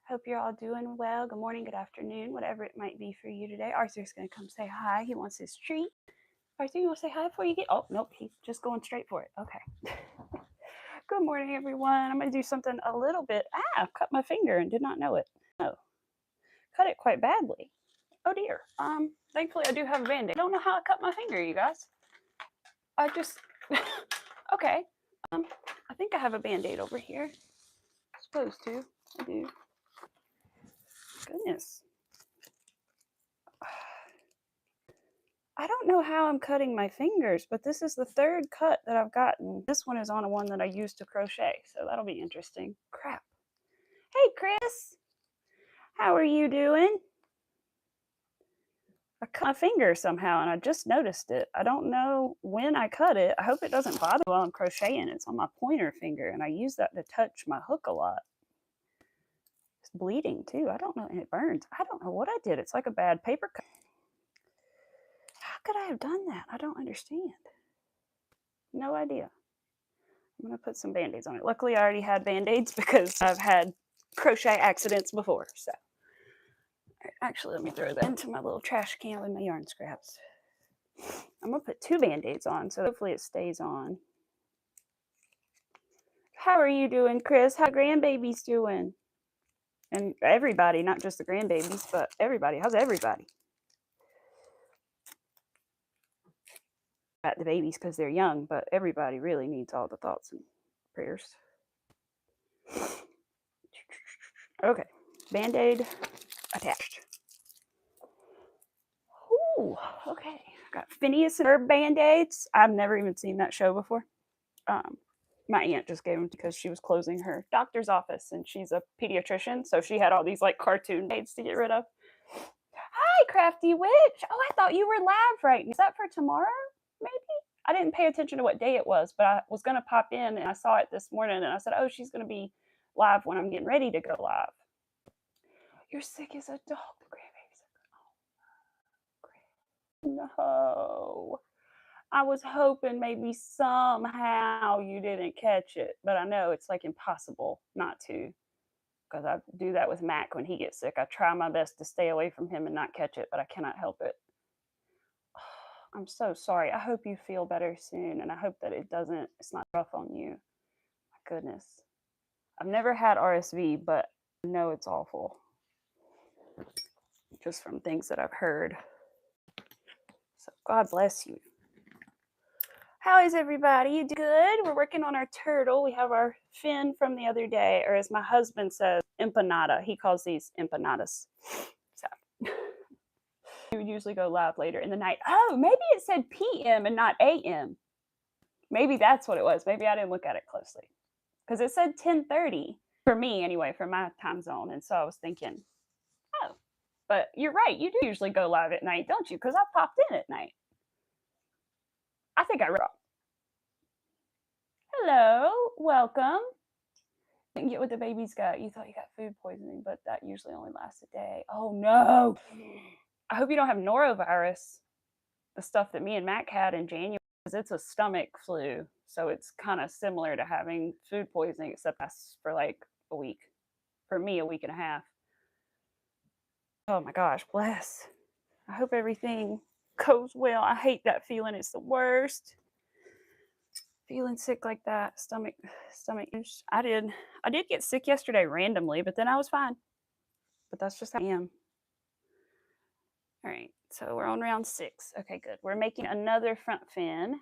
Hope you're all doing well. Good morning, good afternoon, whatever it might be for you today. Arthur's going to come say hi. He wants his treat. Arthur, you want to say hi before you get... Oh, nope, he's just going straight for it. Okay. Good morning, everyone. I'm going to do something a little bit... I cut my finger and did not know it. Oh, cut it quite badly. Oh, dear. Thankfully, I do have a Band-Aid. I don't know how I cut my finger, you guys. I just... Okay. I think I have a Band-Aid over here. Supposed to. I do. Goodness. I don't know how I'm cutting my fingers, but this is the third cut that I've gotten. This one is on a one that I used to crochet, so that'll be interesting. Crap. Hey, Chris. How are you doing? I cut my finger somehow, and I just noticed it. I don't know when I cut it. I hope it doesn't bother while I'm crocheting. It's on my pointer finger, and I use that to touch my hook a lot. It's bleeding, too. I don't know, and it burns. I don't know what I did. It's like a bad paper cut. How could I have done that? I don't understand. No idea. I'm going to put some Band-Aids on it. Luckily, I already had Band-Aids because I've had crochet accidents before. So, actually, let me throw that into my little trash can with my yarn scraps. I'm going to put 2 Band-Aids on, so hopefully it stays on. How are you doing, Chris? How grandbabies doing? And everybody, not just the grandbabies, but everybody. How's everybody? At the babies because they're young, but everybody really needs all the thoughts and prayers. Okay, Band-Aid attached. Ooh, okay. Got Phineas and Herb Band-Aids. I've never even seen that show before. My aunt just gave them because she was closing her doctor's office and she's a pediatrician, so she had all these like cartoon aids to get rid of. Hi, Crafty Witch. Oh, I thought you were live right now. Is that for tomorrow? Maybe? I didn't pay attention to what day it was, but I was going to pop in and I saw it this morning and I said, oh, she's going to be live when I'm getting ready to go live. You're sick as a dog. The grandbaby's like, oh, no. I was hoping maybe somehow you didn't catch it, but I know it's like impossible not to because I do that with Mac when he gets sick. I try my best to stay away from him and not catch it, but I cannot help it. I'm so sorry. I hope you feel better soon, and I hope that it's not rough on you. My goodness. I've never had RSV, but I know it's awful. Just from things that I've heard. So God bless you. How is everybody? You do good? We're working on our turtle. We have our fin from the other day, or as my husband says, empanada. He calls these empanadas. So we would usually go live later in the night. Oh, maybe it said PM and not AM. Maybe that's what it was. Maybe I didn't look at it closely. Because it said 10:30 for me anyway, for my time zone. And so I was thinking, oh, but you're right. You do usually go live at night, don't you? Because I popped in at night. I think I read wrong. Hello, welcome. Didn't get what the baby's got. You thought you got food poisoning, but that usually only lasts a day. Oh no. I hope you don't have norovirus, the stuff that me and Mac had in January, because it's a stomach flu. So it's kind of similar to having food poisoning, except that's for like a week. For me, a week and a half. Oh my gosh, bless. I hope everything goes well. I hate that feeling. It's the worst. Feeling sick like that, stomach. I did get sick yesterday randomly, but then I was fine. But that's just how I am. All right, so we're on round 6. Okay, good. We're making another front fin.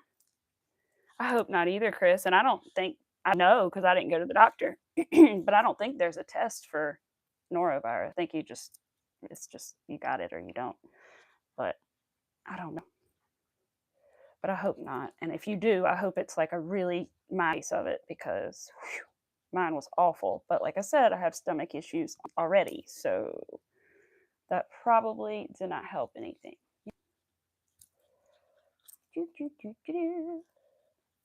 I hope not either, Chris. And I know because I didn't go to the doctor, but I don't think there's a test for norovirus. I think it's just you got it or you don't. But I don't know. But I hope not. And if you do, I hope it's like a really nice of it because mine was awful. But like I said, I have stomach issues already. So that probably did not help anything.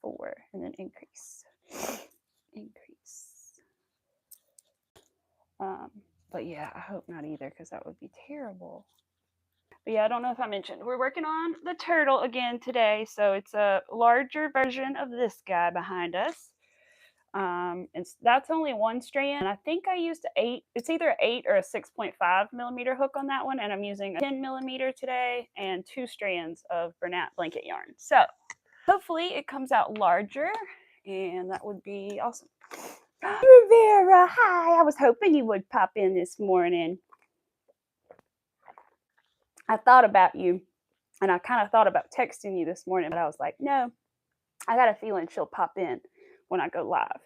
4 and then increase. But yeah, I hope not either because that would be terrible. But yeah, I don't know if I mentioned, we're working on the turtle again today. So it's a larger version of this guy behind us. And that's only one strand. I think I used it's either an 8 or a 6.5 millimeter hook on that one, and I'm using a 10 millimeter today and 2 strands of Bernat blanket yarn. So hopefully it comes out larger, and that would be awesome. Rivera, hi! I was hoping you would pop in this morning. I thought about you, and I kind of thought about texting you this morning, but I was like, no, I got a feeling she'll pop in when I go live.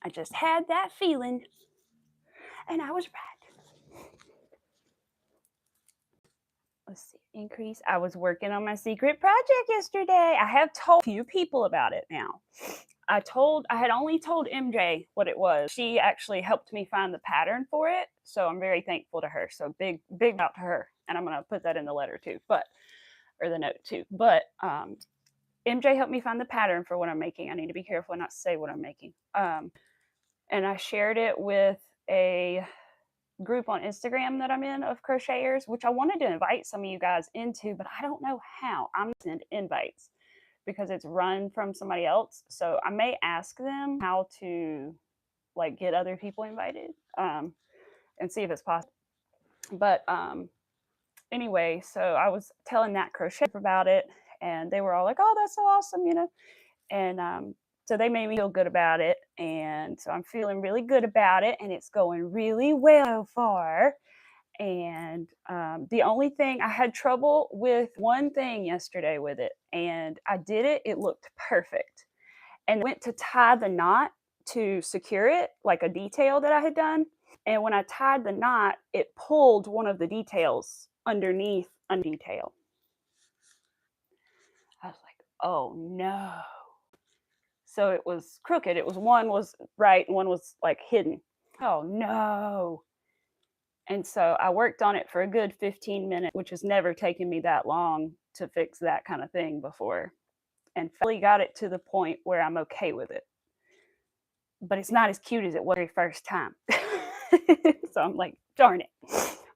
I just had that feeling, and I was right. Let's see, increase. I was working on my secret project yesterday. I have told a few people about it now. I had only told MJ what it was. She actually helped me find the pattern for it, so I'm very thankful to her. So big out to her, and I'm gonna put that in the letter too, or the note too. But MJ helped me find the pattern for what I'm making. I need to be careful not to say what I'm making. And I shared it with a group on Instagram that I'm in of crocheters, which I wanted to invite some of you guys into, but I don't know how. I'm gonna send invites because it's run from somebody else. So I may ask them how to like get other people invited and see if it's possible. But anyway, so I was telling that crochet about it, and they were all like, oh, that's so awesome, you know. And so they made me feel good about it, and so I'm feeling really good about it, and it's going really well so far. And the only thing, I had trouble with one thing yesterday with it, and I did it. It looked perfect, and went to tie the knot to secure it, like a detail that I had done. And when I tied the knot, it pulled one of the details underneath a detail. I was like, oh no. So it was crooked. It was, one was right and one was like hidden. Oh no. And so I worked on it for a good 15 minutes, which has never taken me that long to fix that kind of thing before. And finally got it to the point where I'm okay with it. But it's not as cute as it was the very first time. So I'm like, darn it.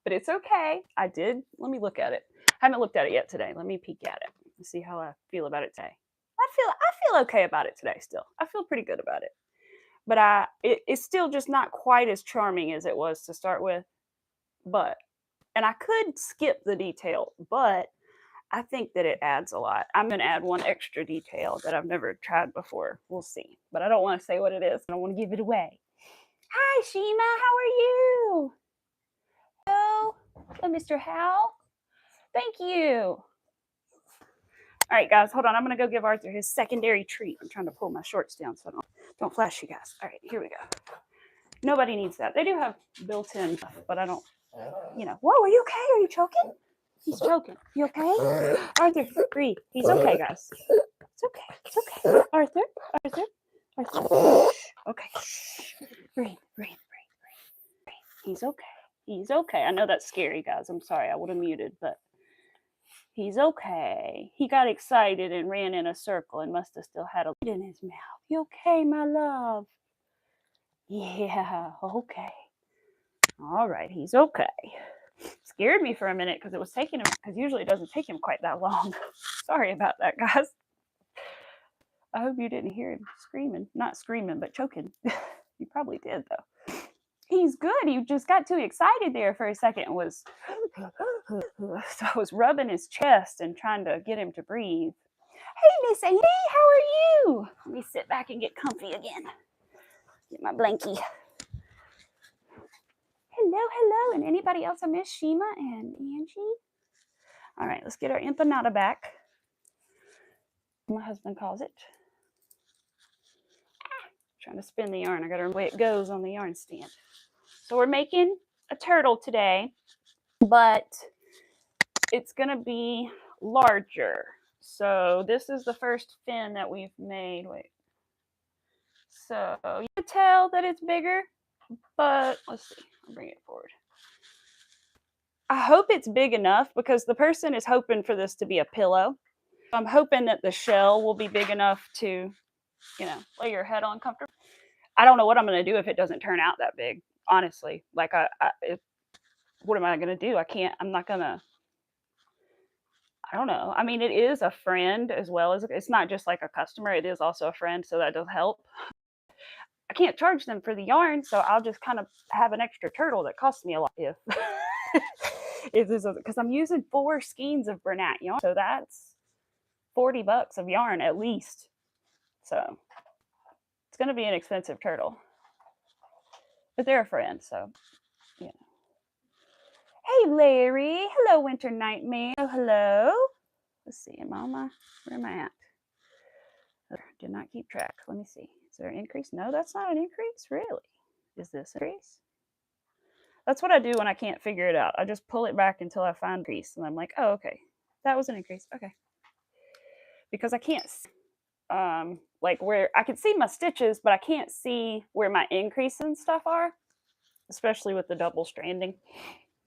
But it's okay. I did. Let me look at it. I haven't looked at it yet today. Let me peek at it and see how I feel about it today. I feel okay about it today still. I feel pretty good about it. But it's still just not quite as charming as it was to start with. And I could skip the detail, but I think that it adds a lot. I'm going to add one extra detail that I've never tried before. We'll see. But I don't want to say what it is. I don't want to give it away. Hi, Shima. How are you? Hello, Mr. Hal. Thank you. All right, guys, hold on. I'm going to go give Arthur his secondary treat. I'm trying to pull my shorts down so I don't flash you guys. All right, here we go. Nobody needs that. They do have built-in stuff, but I don't, you know. Whoa, are you okay? Are you choking? He's choking. You okay? Arthur, breathe. He's okay, guys. It's okay. It's okay. Arthur. Okay. Breathe. He's okay. He's okay. I know that's scary, guys. I'm sorry. I would have muted, but he's okay. He got excited and ran in a circle and must have still had a lid in his mouth. You okay, my love? Yeah, okay. All right, he's okay. Scared me for a minute because it was taking him, because usually it doesn't take him quite that long. Sorry about that, guys. I hope you didn't hear him screaming. Not screaming, but choking. You probably did, though. He's good. You just got too excited there for a second and was... So I was rubbing his chest and trying to get him to breathe. Hey, Miss Amy, how are you? Let me sit back and get comfy again. Get my blankie. Hello. And anybody else I missed? Shima and Angie? All right, let's get our empanada back. My husband calls it. Trying to spin the yarn. I got to remember the way it goes on the yarn stand. So we're making a turtle today, but it's going to be larger. So this is the first fin that we've made. Wait. So you can tell that it's bigger, but let's see. I'll bring it forward. I hope it's big enough because the person is hoping for this to be a pillow. I'm hoping that the shell will be big enough to, you know, lay your head on comfortably. I don't know what I'm going to do if it doesn't turn out that big, honestly. Like, what am I going to do? I'm not going to, I don't know. I mean, it is a friend as well as it's not just like a customer, it is also a friend, so that does help. I can't charge them for the yarn, so I'll just kind of have an extra turtle that costs me a lot if if this is because I'm using 4 skeins of Bernat yarn, so that's $40 of yarn at least. So it's going to be an expensive turtle, but they're a friend, so yeah. Hey, Larry. Hello, Winter Nightmare. Oh, hello. Let's see. Where am I at? Did not keep track. Let me see. Is there an increase? No, that's not an increase. Really? Is this an increase? That's what I do when I can't figure it out. I just pull it back until I find increase, and I'm like, oh, okay, that was an increase. Okay, because I can't, like where I can see my stitches, but I can't see where my increase and stuff are, especially with the double stranding.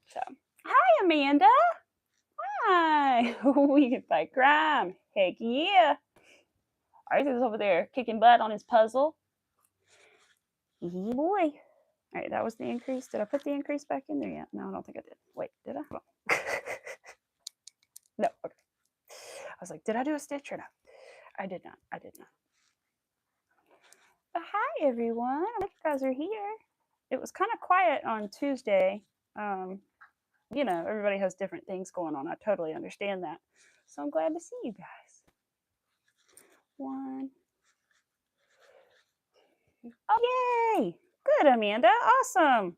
So, hi, Amanda. Hi. We can fight crime. Heck yeah. Arthur's over there kicking butt on his puzzle. Yeah, boy. All right, that was the increase. Did I put the increase back in there yet? No, I don't think I did. Wait, did I? No, okay. I was like, did I do a stitch or not? I did not. I did not. But hi, everyone. I hope you guys are here. It was kind of quiet on Tuesday. You know, everybody has different things going on. I totally understand that. So I'm glad to see you guys. 1. Oh, yay! Good, Amanda. Awesome.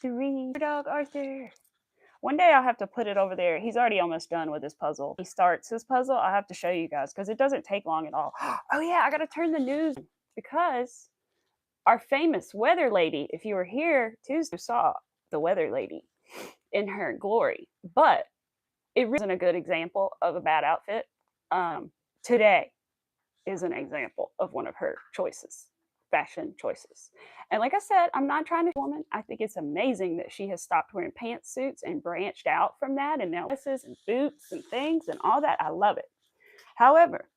3. Dog Arthur. One day I'll have to put it over there. He's already almost done with his puzzle. He starts his puzzle. I'll have to show you guys because it doesn't take long at all. Oh yeah, I got to turn the news because our famous weather lady, if you were here Tuesday, saw the weather lady in her glory. But it isn't a good example of a bad outfit. Today is an example of one of her choices. Fashion choices. And like I said, I'm not trying to be a woman. I think it's amazing that she has stopped wearing pantsuits and branched out from that and now dresses and boots and things and all that. I love it. However,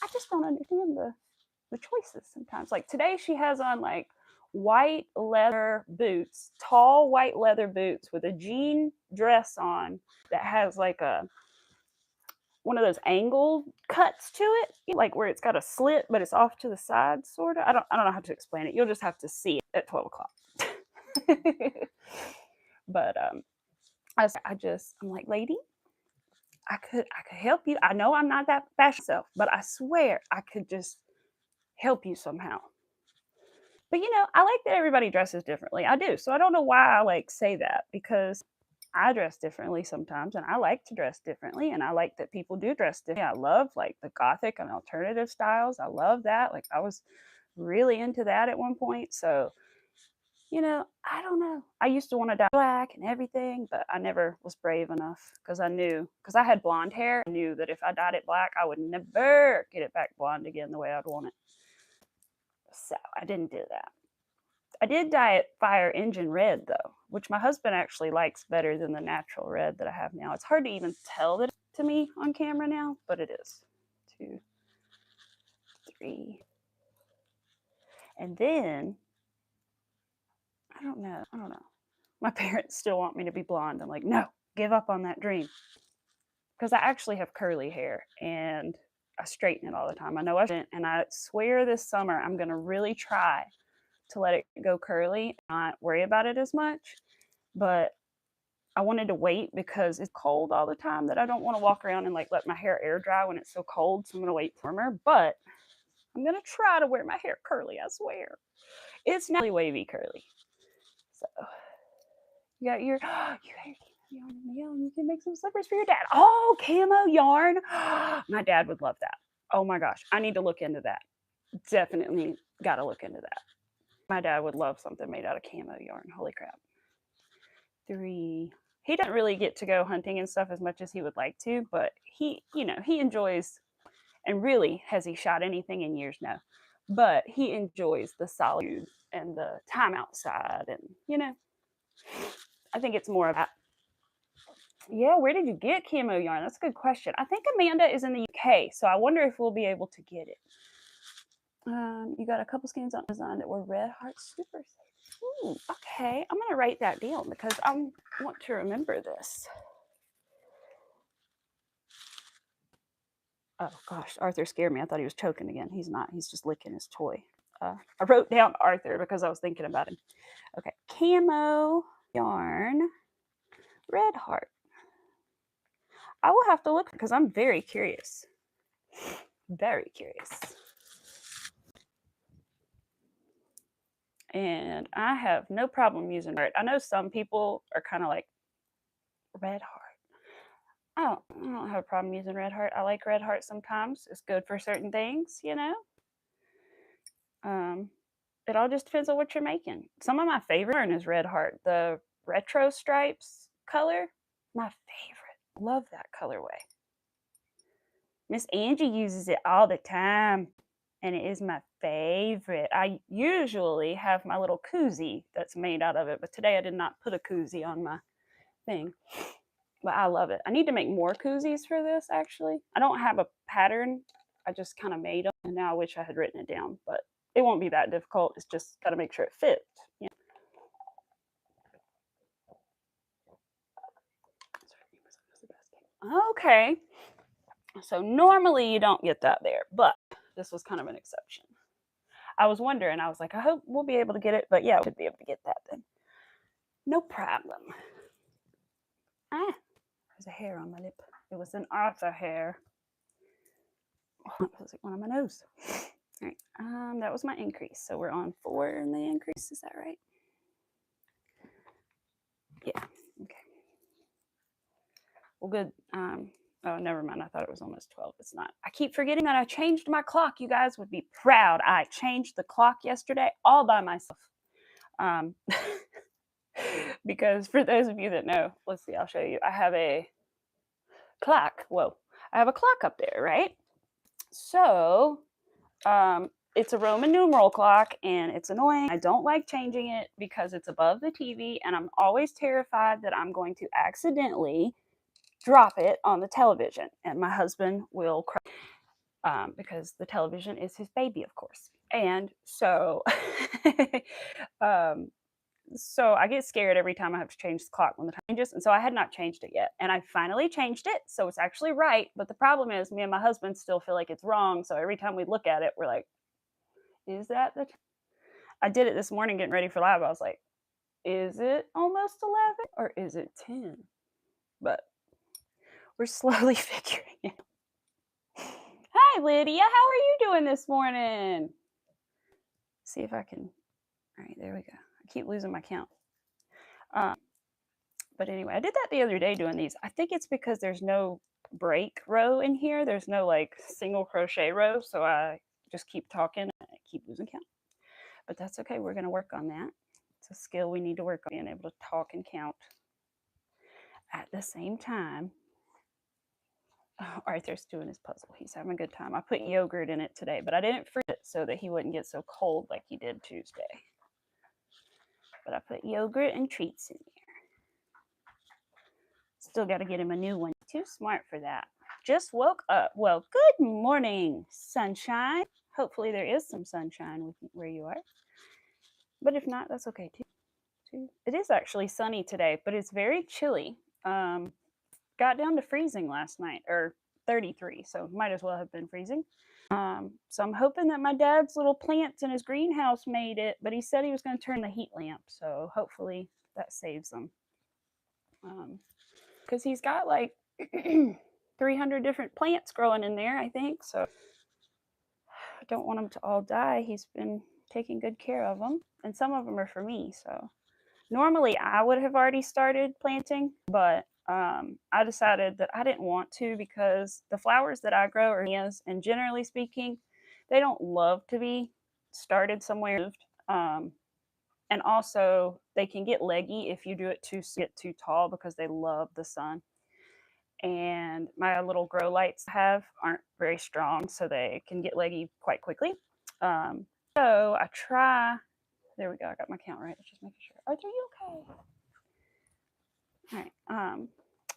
I just don't understand the choices sometimes. Like today she has on like white leather boots, tall white leather boots with a jean dress on that has like one of those angle cuts to it, like where it's got a slit, but it's off to the side, sort of. I don't know how to explain it. You'll just have to see it at 12 o'clock. But I'm like, lady, I could help you. I know I'm not that fashion self, but I swear I could just help you somehow. But you know, I like that everybody dresses differently. I do. So I don't know why I like say that because I dress differently sometimes and I like to dress differently and I like that people do dress differently. I love like the gothic and alternative styles. I love that. Like I was really into that at one point. So, you know, I don't know. I used to want to dye black and everything, but I never was brave enough because I had blonde hair. I knew that if I dyed it black, I would never get it back blonde again the way I'd want it. So I didn't do that. I did dye it fire engine red though, which my husband actually likes better than the natural red that I have now. It's hard to even tell that to me on camera now, but it is. 2, 3. And then, I don't know. My parents still want me to be blonde. I'm like, no, give up on that dream. Because I actually have curly hair and I straighten it all the time. I know I shouldn't, and I swear this summer I'm going to really try to let it go curly, not worry about it as much. But I wanted to wait because it's cold all the time that I don't want to walk around and like let my hair air dry when it's so cold. So I'm going to wait warmer, but I'm going to try to wear my hair curly. I swear. It's not really wavy curly. So you got your yarn yarn. You can make some slippers for your dad. Oh, camo yarn. My dad would love that. Oh my gosh. I need to look into that. Definitely got to look into that. My dad would love something made out of camo yarn. Holy crap. 3. He doesn't really get to go hunting and stuff as much as he would like to, but he enjoys, and really, has he shot anything in years? No. But he enjoys the solitude and the time outside, and I think it's more of that. Yeah, where did you get camo yarn? That's a good question. I think Amanda is in the UK, so I wonder if we'll be able to get it. You got a couple skeins on design that were red heart super safe. Ooh, okay. I'm going to write that down because I want to remember this. Oh gosh, Arthur scared me. I thought he was choking again. He's not. He's just licking his toy. I wrote down Arthur because I was thinking about him. Okay, camo yarn, red heart. I will have to look because I'm very curious. Very curious. And I have no problem using red. I know some people are kind of like red heart. I don't have a problem using red heart. I like red heart sometimes. It's good for certain things, you know. It all just depends on what you're making. Some of my favorite is red heart. The retro stripes color, my favorite. Love that colorway. Miss Angie uses it all the time, and it is my favorite. I usually have my little koozie that's made out of it, but today I did not put a koozie on my thing. But I love it. I need to make more koozies for this, actually. I don't have a pattern. I just kind of made them, and now I wish I had written it down, but it won't be that difficult. It's just got to make sure it fits. Yeah. Okay. So normally you don't get that there, but this was kind of an exception. I was wondering, I was like, I hope we'll be able to get it, but yeah, we should be able to get that then. No problem. Ah, there's a hair on my lip. It was an Arthur hair. Oh, it was like one on my nose. All right, that was my increase. So we're on 4 in the increase. Is that right? Yeah. Okay. Well, good. Oh, never mind. I thought it was almost 12. It's not. I keep forgetting that I changed my clock. You guys would be proud. I changed the clock yesterday all by myself. Because for those of you that know, let's see, I'll show you. I have a clock. Whoa. I have a clock up there, right? So it's a Roman numeral clock, and it's annoying. I don't like changing it because it's above the TV, and I'm always terrified that I'm going to accidentally drop it on the television, and my husband will cry because the television is his baby, of course. And so so I get scared every time I have to change the clock when the time changes, and so I had not changed it yet, and I finally changed it, so it's actually right. But the problem is me and my husband still feel like it's wrong, so every time we look at it, we're like, is that the I did it this morning getting ready for lab. I was like, is it almost 11 or is it 10? But we're slowly figuring it out. Hi, Lydia. How are you doing this morning? See if I can. All right, there we go. I keep losing my count. But anyway, I did that the other day doing these. I think it's because there's no break row in here. There's no like single crochet row. So I just keep talking and I keep losing count. But that's okay. We're going to work on that. It's a skill we need to work on, being able to talk and count at the same time. Oh, Arthur's doing his puzzle. He's having a good time. I put yogurt in it today, but I didn't freeze it so that he wouldn't get so cold like he did Tuesday. But I put yogurt and treats in there. Still got to get him a new one. Too smart for that. Just woke up. Well, good morning, sunshine. Hopefully there is some sunshine where you are. But if not, that's okay too. It is actually sunny today, but it's very chilly. Got down to freezing last night, or 33, so might as well have been freezing. So I'm hoping that my dad's little plants in his greenhouse made it, but he said he was going to turn the heat lamp, so hopefully that saves them. Because he's got like 300 different plants growing in there, I think, so I don't want them to all die. He's been taking good care of them, and some of them are for me, so normally I would have already started planting, but I decided that I didn't want to because the flowers that I grow are zinnias, and generally speaking, they don't love to be started somewhere. And also, they can get leggy if you do it too tall because they love the sun. And my little grow lights I have aren't very strong, so they can get leggy quite quickly. So I try. There we go. I got my count right. Just making sure. Arthur, are you okay? All right.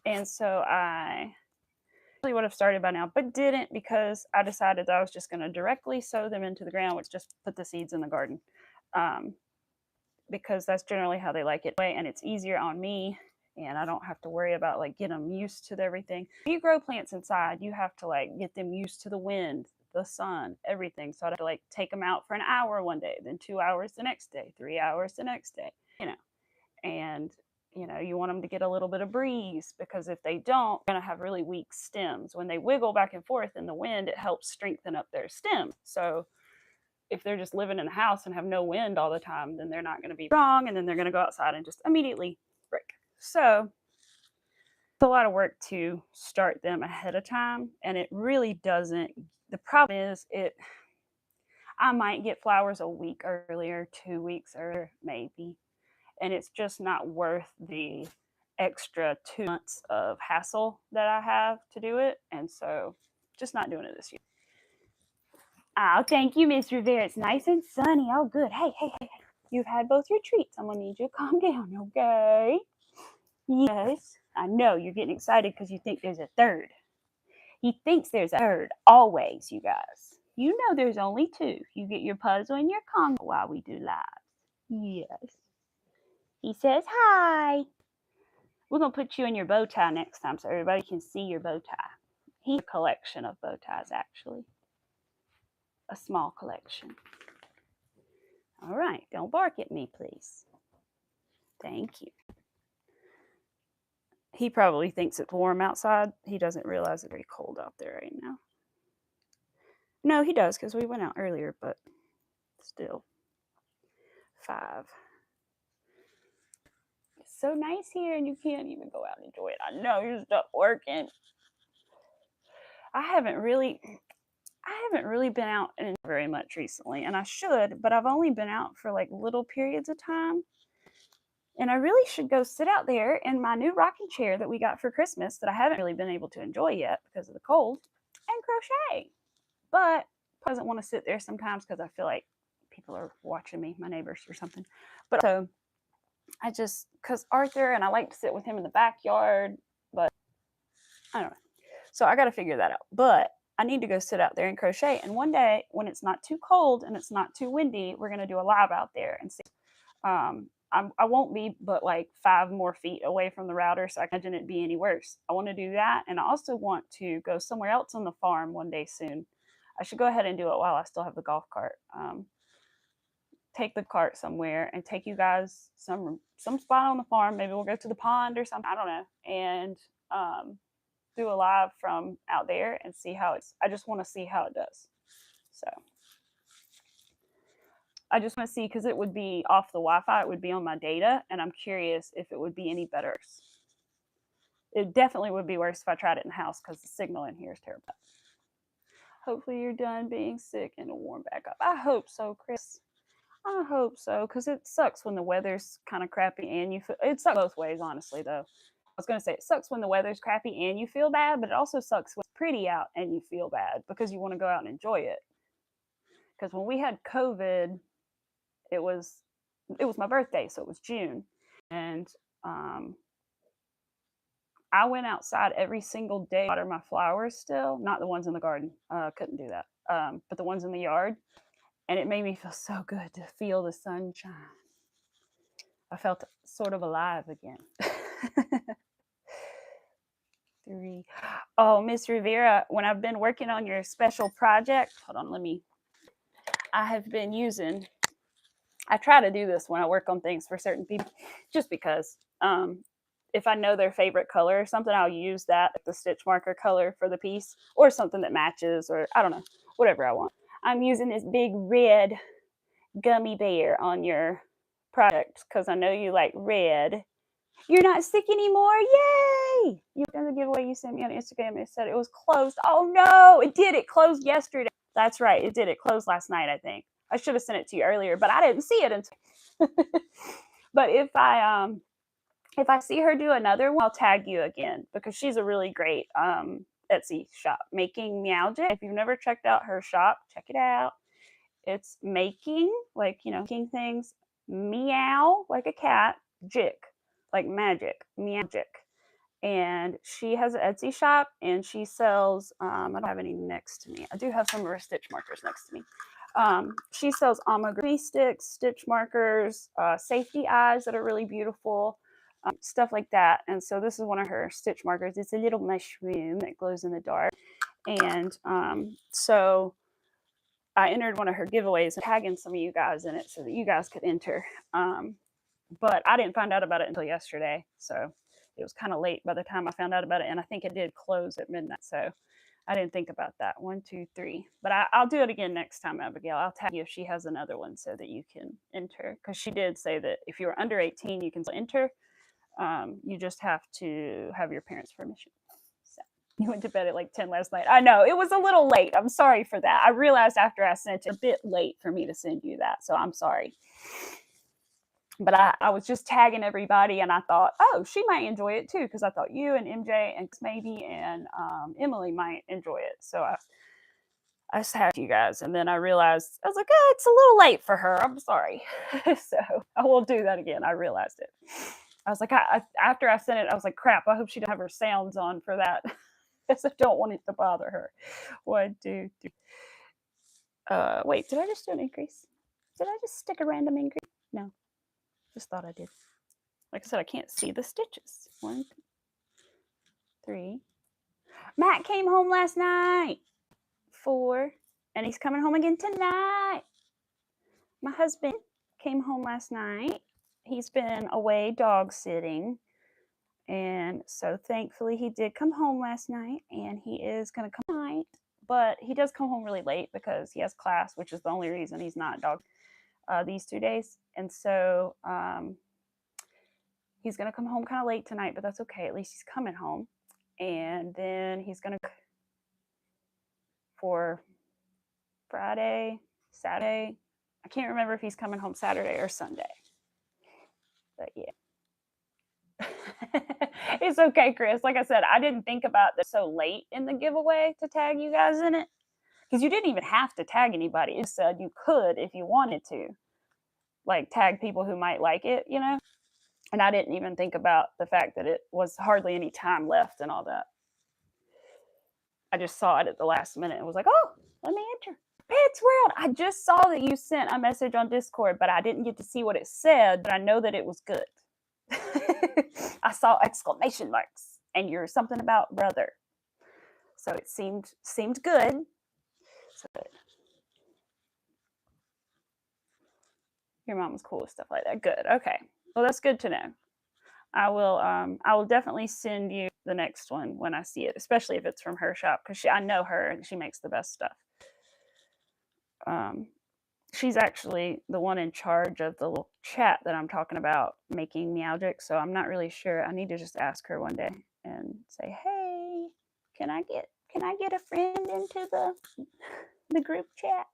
And so I really would have started by now, but didn't because I decided that I was just going to directly sow them into the ground, which just put the seeds in the garden, because that's generally how they like it, and it's easier on me, and I don't have to worry about like getting them used to everything. When you grow plants inside, you have to like get them used to the wind, the sun, everything. So I have to like take them out for an hour one day, then 2 hours the next day, 3 hours the next day, and you want them to get a little bit of breeze, because if they don't, they're going to have really weak stems. When they wiggle back and forth in the wind, it helps strengthen up their stems. So if they're just living in the house and have no wind all the time, then they're not going to be strong, and then they're going to go outside and just immediately break. So it's a lot of work to start them ahead of time, and it really doesn't. The problem is I might get flowers a week earlier, 2 weeks earlier, maybe, and it's just not worth the extra 2 months of hassle that I have to do it, and so just not doing it this year. Oh, thank you, Miss Rivera. It's nice and sunny. Oh, good. Hey. You've had both your treats. I'm going to need you to calm down, okay? Yes. I know you're getting excited because you think there's a third. He thinks there's a third always, you guys. You know there's only two. You get your puzzle and your Congo while we do live. Yes. He says hi. We're going to put you in your bow tie next time so everybody can see your bow tie. He has a collection of bow ties, actually. A small collection. All right. Don't bark at me, please. Thank you. He probably thinks it's warm outside. He doesn't realize it's very cold out there right now. No, he does, because we went out earlier, but still. 5. It's so nice here, and you can't even go out and enjoy it. I know you're stuck working. I haven't really been out very much recently, and I should, but I've only been out for like little periods of time. And I really should go sit out there in my new rocking chair that we got for Christmas that I haven't really been able to enjoy yet because of the cold, and crochet. But I doesn't want to sit there sometimes because I feel like people are watching me, my neighbors or something. But so because Arthur, and I like to sit with him in the backyard, but I don't know. So I got to figure that out. But I need to go sit out there and crochet. And one day when it's not too cold and it's not too windy, we're going to do a live out there and see. I won't be but like 5 more feet away from the router, so I can't imagine it be any worse. I want to do that, and I also want to go somewhere else on the farm one day soon. I should go ahead and do it while I still have the golf cart. Take the cart somewhere and take you guys some spot on the farm. Maybe we'll go to the pond or something. I don't know, and do a live from out there and see how I just want to see how it does. So I just want to see, because it would be off the Wi-Fi, it would be on my data, and I'm curious if it would be any better. It definitely would be worse if I tried it in the house, because the signal in here is terrible. Hopefully you're done being sick and it'll warm back up. I hope so, Chris. I hope so, because it sucks when the weather's kind of crappy and you feel, it sucks both ways, honestly, though. I was going to say it sucks when the weather's crappy and you feel bad, but it also sucks when it's pretty out and you feel bad because you want to go out and enjoy it. Because when we had COVID, it was my birthday, so it was June, and I went outside every single day to water my flowers still, not the ones in the garden. Couldn't do that, but the ones in the yard, and it made me feel so good to feel the sunshine. I felt sort of alive again. 3. Oh, Miss Rivera, when I've been working on your special project, hold on, I have been using, I try to do this when I work on things for certain people, just because if I know their favorite color or something, I'll use that, the stitch marker color for the piece, or something that matches, or I don't know, whatever I want. I'm using this big red gummy bear on your project because I know you like red. You're not sick anymore. Yay! You're going to give away you sent me on Instagram. It said it was closed. Oh no, it did. It closed yesterday. That's right. It did. It closed last night, I think. I should have sent it to you earlier, but I didn't see it until. But if I see her do another one, I'll tag you again, because she's a really great Etsy shop, Making Meowgic. If you've never checked out her shop, check it out. It's making, like, making things, meow, like a cat, jick, like magic, meowgic. And she has an Etsy shop, and she sells, I don't have any next to me. I do have some of her stitch markers next to me. She sells amigurumi sticks, stitch markers, safety eyes that are really beautiful. stuff like that. And so this is one of her stitch markers. It's a little mushroom that glows in the dark. And so I entered one of her giveaways, tagging some of you guys in it so that you guys could enter. But I didn't find out about it until yesterday. So it was kind of late by the time I found out about it. And I think it did close at midnight. So I didn't think about that. 1, 2, 3. But I'll do it again next time, Abigail. I'll tag you if she has another one so that you can enter. Because she did say that if you're under 18, you can still enter. You just have to have your parents' permission. So you went to bed at like 10 last night. I know, it was a little late. I'm sorry for that. I realized after I sent it, a bit late for me to send you that. So I'm sorry. But I was just tagging everybody, and I thought, oh, she might enjoy it too, because I thought you and MJ and maybe and Emily might enjoy it. So I just tagged you guys, and then I realized, I was like, oh, it's a little late for her. I'm sorry. So I will do that again. I realized it. I was like, after I sent it, I was like, crap, I hope she doesn't have her sounds on for that, because I don't want it to bother her. 1, 2, 3. Wait, did I just do an increase? Did I just stick a random increase? No. Just thought I did. Like I said, I can't see the stitches. 1, 2, 3. Matt came home last night. 4. And he's coming home again tonight. My husband came home last night. He's been away dog sitting. And so thankfully he did come home last night. And he is going to come tonight. But he does come home really late because he has class, which is the only reason he's not dog these 2 days. And so he's going to come home kind of late tonight, but that's okay. At least he's coming home. And then he's going to cook for Friday, Saturday. I can't remember if he's coming home Saturday or Sunday. But yeah. It's okay, Chris. Like I said, I didn't think about this so late in the giveaway to tag you guys in it. Because you didn't even have to tag anybody. It said you could if you wanted to. Like tag people who might like it, you know? And I didn't even think about the fact that it was hardly any time left and all that. I just saw it at the last minute and was like, oh, let me enter. Pets World, I just saw that you sent a message on Discord, but I didn't get to see what it said, but I know that it was good. I saw exclamation marks and you're something about brother. So it seemed good. So your mom was cool with stuff like that. Good. Okay. Well, that's good to know. I will definitely send you the next one when I see it, especially if it's from her shop, because I know her and she makes the best stuff. She's actually the one in charge of the little chat that I'm talking about making Meowgic, so I'm not really sure. I need to just ask her one day and say, hey, can I get a friend into the group chat?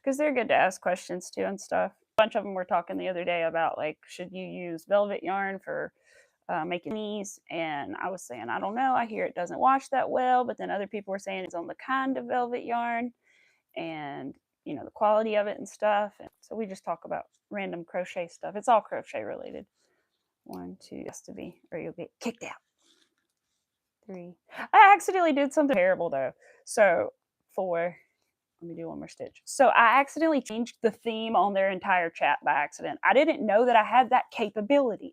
Because they're good to ask questions too and stuff. A bunch of them were talking the other day about, like, should you use velvet yarn for making these? And I was saying, I don't know. I hear it doesn't wash that well, but then other people were saying it's on the kind of velvet yarn and, you know, the quality of it and stuff. And so we just talk about random crochet stuff. It's all crochet related. 1, 2, has to be, or you'll get kicked out. 3. I accidentally did something terrible though. So 4. Let me do one more stitch. So I accidentally changed the theme on their entire chat by accident. I didn't know that I had that capability.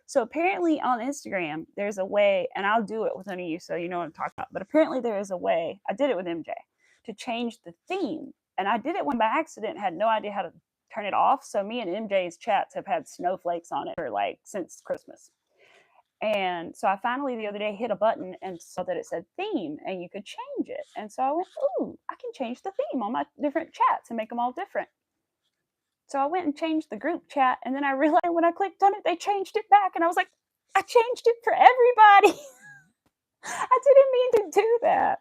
So apparently on Instagram, there's a way, and I'll do it with any of you so you know what I'm talking about, but apparently there is a way, I did it with MJ, to change the theme. And I did it when by accident, had no idea how to turn it off. So me and MJ's chats have had snowflakes on it for like since Christmas. And so I finally the other day hit a button and saw that it said theme and you could change it. And so I went, ooh, I can change the theme on my different chats and make them all different. So I went and changed the group chat, and then I realized when I clicked on it, they changed it back. And I was like, I changed it for everybody. I didn't mean to do that.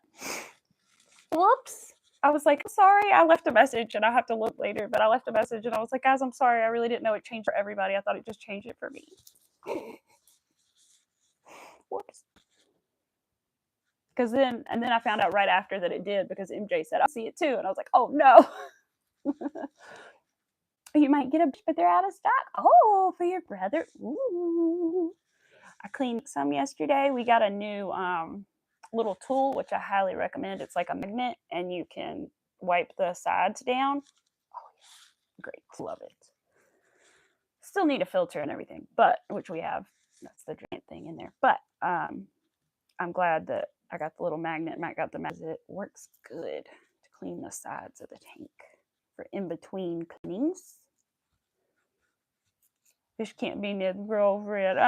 Whoops. I was like, sorry, I left a message, and I'll have to look later, but I left a message, and I was like, guys, I'm sorry. I really didn't know it changed for everybody. I thought it just changed it for me. Whoops. Because then I found out right after that it did, because MJ said, I'll see it too. And I was like, oh, no. You might get a, but they're out of stock. Oh, for your brother. Ooh. I cleaned some yesterday. We got a new little tool, which I highly recommend. It's like a magnet, and you can wipe the sides down. Oh, yeah. Great. Love it. Still need a filter and everything, but which we have. That's the giant thing in there. But I'm glad that I got the little magnet. Matt got the magnet. It works good to clean the sides of the tank for in between cleanings. Fish can't be Ned's girlfriend.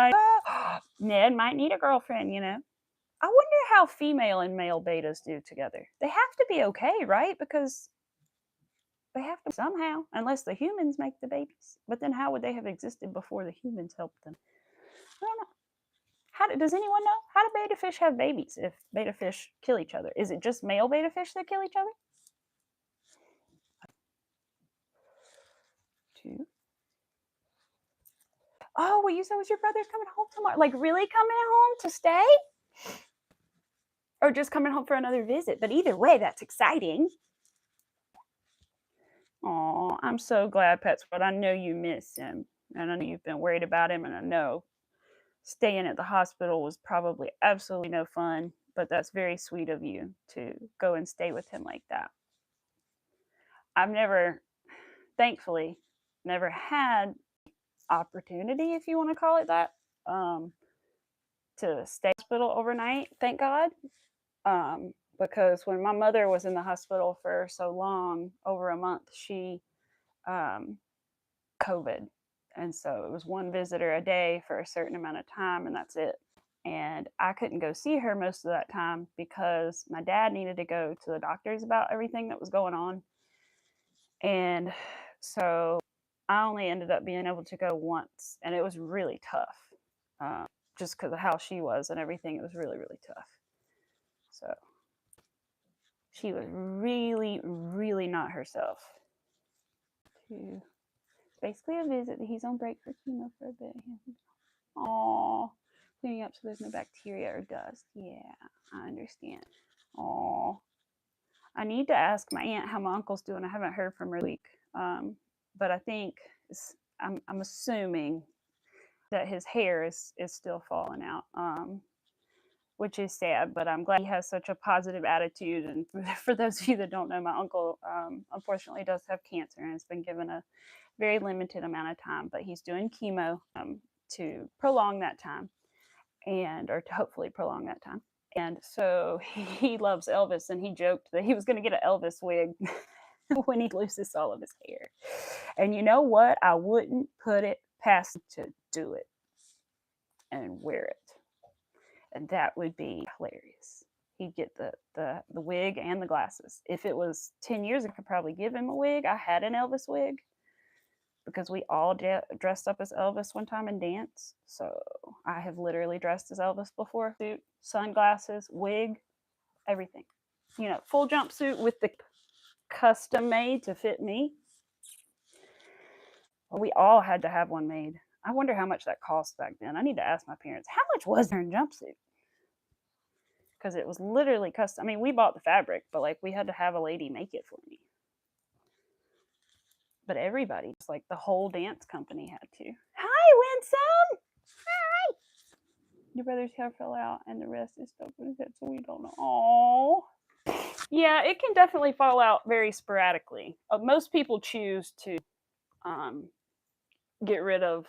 Ned might need a girlfriend, you know. I wonder how female and male betas do together. They have to be okay, right? Because they have to somehow, unless the humans make the babies. But then how would they have existed before the humans helped them? I don't know. Does anyone know? How do beta fish have babies if beta fish kill each other? Is it just male beta fish that kill each other? 2. Oh, well, you said was your brother's coming home tomorrow. Like, really coming home to stay? Or just coming home for another visit? But either way, that's exciting. Oh, I'm so glad, Pets, but I know you miss him. And I know you've been worried about him. And I know staying at the hospital was probably absolutely no fun. But that's very sweet of you to go and stay with him like that. I've never, thankfully, never had opportunity, if you want to call it that, to stay in the hospital overnight, thank God. Because when my mother was in the hospital for so long, over a month, she COVID. And so it was one visitor a day for a certain amount of time, and that's it. And I couldn't go see her most of that time because my dad needed to go to the doctors about everything that was going on. And so I only ended up being able to go once, and it was really tough. Just because of how she was and everything, it was really, really tough. So she was really, really not herself. Basically a visit. He's on break for chemo for a bit. Aww. Cleaning up so there's no bacteria or dust. Yeah, I understand. Aww. I need to ask my aunt how my uncle's doing. I haven't heard from her this week. But I think I'm assuming that his hair is still falling out, which is sad, but I'm glad he has such a positive attitude. And for those of you that don't know, my uncle unfortunately does have cancer and has been given a very limited amount of time, but he's doing chemo to prolong that time, or to hopefully prolong that time. And so he loves Elvis, and he joked that he was going to get an Elvis wig when he loses all of his hair. And you know what? I wouldn't put it past him to do it and wear it. And that would be hilarious. He'd get the wig and the glasses. If it was 10 years, I could probably give him a wig. I had an Elvis wig because we all dressed up as Elvis one time in dance. So I have literally dressed as Elvis before. Suit, sunglasses, wig, everything. You know, full jumpsuit with the custom made to fit me. We all had to have one made. I wonder how much that cost back then. I need to ask my parents, how much was there in jumpsuit? Because it was literally custom. I mean, we bought the fabric, but like we had to have a lady make it for me. But everybody, just like the whole dance company had to. Hi, Winsome! Hi! Your brother's hair fell out and the rest is stuck with his head, so we don't know. Oh. Yeah, it can definitely fall out very sporadically. Most people choose to get rid of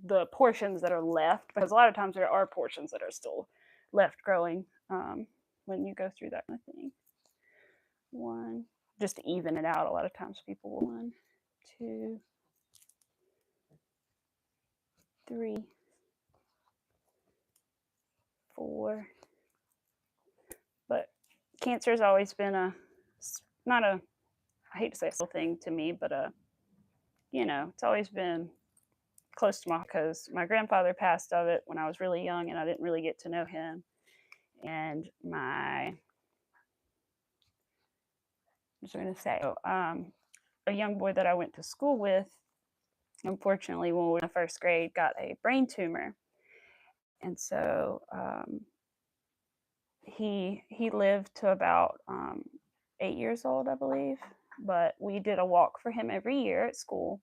the portions that are left, because a lot of times there are portions that are still left growing when you go through that kind of thing. 1, just to even it out. A lot of times people will 1, 2, 3, 4. But cancer has always been not a, I hate to say a thing to me, but you know, it's always been close to my, because my grandfather passed of it when I was really young and I didn't really get to know him. And I was going to say, a young boy that I went to school with, unfortunately, when we were in the 1st grade, got a brain tumor. And so he lived to about 8 years old, I believe. But we did a walk for him every year at school.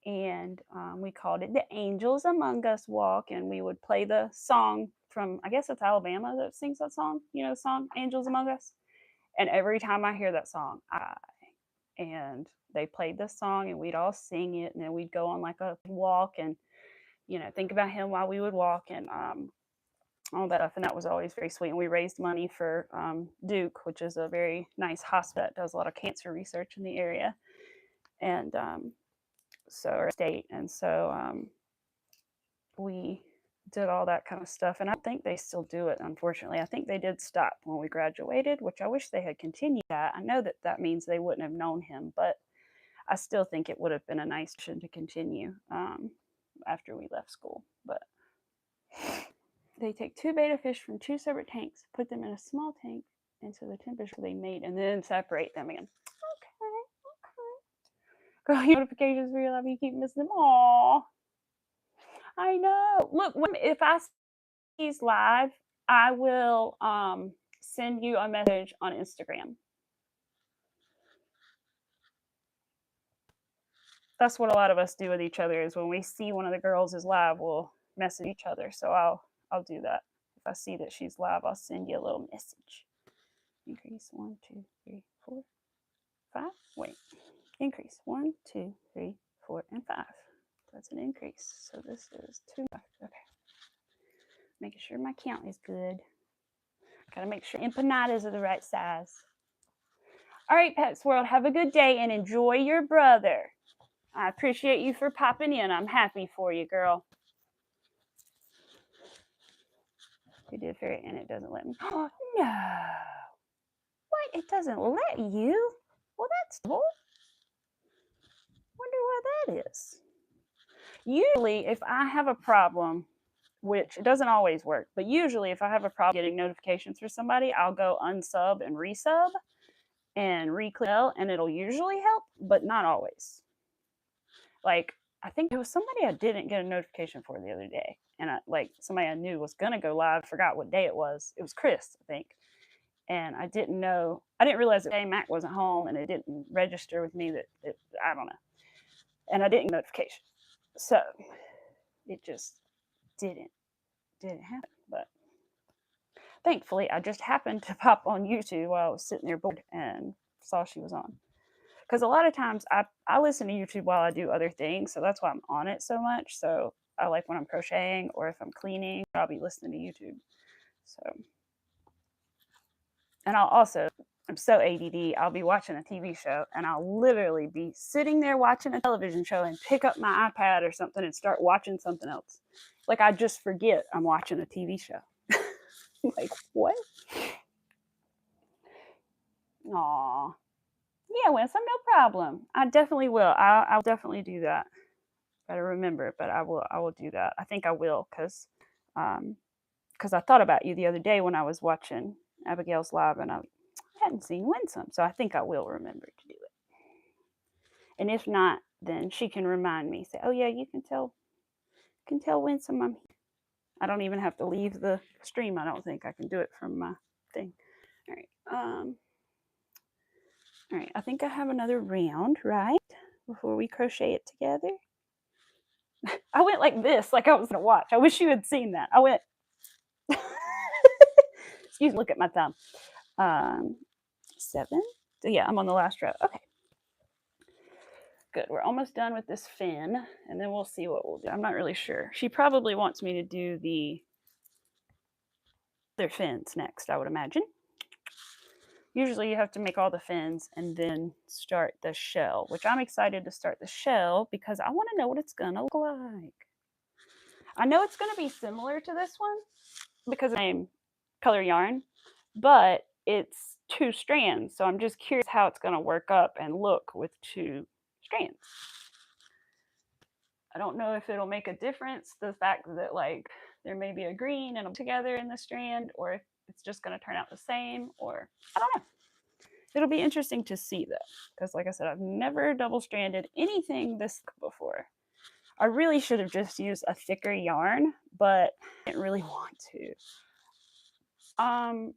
And we called it the Angels Among Us Walk. And we would play the song from, I guess it's Alabama that sings that song. You know the song, Angels Among Us? And every time I hear that song, and they played this song and we'd all sing it, and then we'd go on like a walk, and you know, think about him while we would walk and all that stuff. And that was always very sweet. And we raised money for Duke, which is a very nice hospital that does a lot of cancer research in the area. And so, our state. And so we did all that kind of stuff. And I think they still do it, unfortunately. I think they did stop when we graduated, which I wish they had continued that. I know that that means they wouldn't have known him, but I still think it would have been a nice tradition to continue after we left school. But they take 2 betta fish from 2 separate tanks, put them in a small tank into the temperature they made, and then separate them again. Okay. Girl, your notifications for your life, you keep missing them. Aww. I know. Look, if I see these live, I will send you a message on Instagram. That's what a lot of us do with each other, is when we see one of the girls is live, we'll message each other. So I'll do that. If I see that she's live, I'll send you a little message. Increase 1, 2, 3, 4, 5. Wait. Increase 1, 2, 3, 4, and 5. That's an increase. So this is 2. Okay. Making sure my count is good. Gotta make sure empanadas are the right size. All right, Pets World, have a good day and enjoy your brother. I appreciate you for popping in. I'm happy for you, girl. You did very, and it doesn't let me. Oh, no. What? It doesn't let you? Well, that's cool. Wonder why that is. Usually, if I have a problem, which it doesn't always work, but usually if I have a problem getting notifications for somebody, I'll go unsub and resub and reclick, and it'll usually help, but not always. Like, I think it was somebody I didn't get a notification for the other day, and somebody I knew was gonna go live, forgot what day it was. It was Chris, I think, and I didn't realize that day Mac wasn't home, and it didn't register with me that I don't know, and I didn't get a notification, so it just didn't happen. But thankfully, I just happened to pop on YouTube while I was sitting there bored and saw she was on. Because a lot of times I listen to YouTube while I do other things, so that's why I'm on it so much. So I like when I'm crocheting or if I'm cleaning, I'll be listening to YouTube. So, and I'm so ADD, I'll be watching a TV show and I'll literally be sitting there watching a television show and pick up my iPad or something and start watching something else. Like, I just forget I'm watching a TV show. Like, what? Aw. Yeah, Winsome, no problem. I definitely will. I'll definitely do that. Gotta remember it, but I will do that. I think I will, because I thought about you the other day when I was watching Abigail's live, and I hadn't seen Winsome, so I think I will remember to do it. And if not, then she can remind me. Say, oh yeah, you can tell Winsome I'm here. I don't even have to leave the stream. I don't think I can do it from my thing. All right. All right, I think I have another round, right? Before we crochet it together. I went like this, like I was gonna watch. I wish you had seen that. I went, excuse me, look at my thumb. 7. So yeah, I'm on the last row. Okay. Good, we're almost done with this fin, and then we'll see what we'll do. I'm not really sure. She probably wants me to do the other fins next, I would imagine. Usually you have to make all the fins and then start the shell, which I'm excited to start the shell because I want to know what it's going to look like. I know it's going to be similar to this one because of the same color yarn, but it's 2 strands. So I'm just curious how it's going to work up and look with 2 strands. I don't know if it'll make a difference, the fact that like there may be a green and together in the strand, or if it's just going to turn out the same, or I don't know. It'll be interesting to see though, because like I said, I've never double stranded anything this before. I really should have just used a thicker yarn, but I didn't really want to.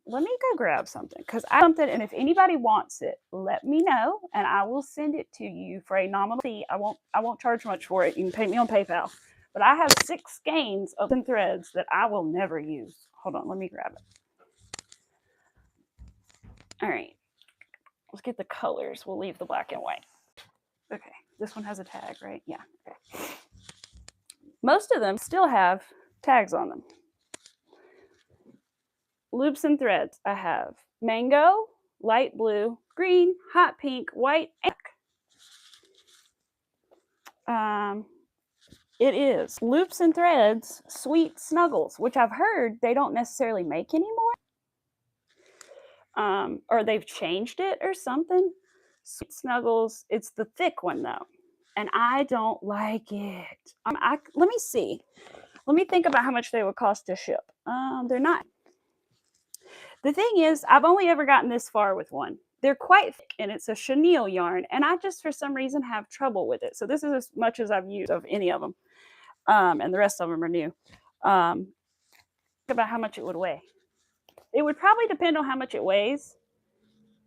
Let me go grab something, because I have something, and if anybody wants it, let me know and I will send it to you for a nominal fee. I won't charge much for it. You can pay me on PayPal. But I have 6 skeins of threads that I will never use. Hold on, let me grab it. All right. Let's get the colors. We'll leave the black and white. Okay, this one has a tag, right? Yeah. Okay. Most of them still have tags on them. Loops and threads, I have mango, light blue, green, hot pink, white, and black. It is Loops and Threads Sweet Snuggles, which I've heard they don't necessarily make anymore. Or they've changed it or something. Sweet Snuggles, it's the thick one though. And I don't like it. Let me see. Let me think about how much they would cost to ship. They're not. The thing is, I've only ever gotten this far with one. They're quite thick, and it's a chenille yarn, and I just, for some reason, have trouble with it. So this is as much as I've used of any of them, and the rest of them are new. Think about how much it would weigh. It would probably depend on how much it weighs,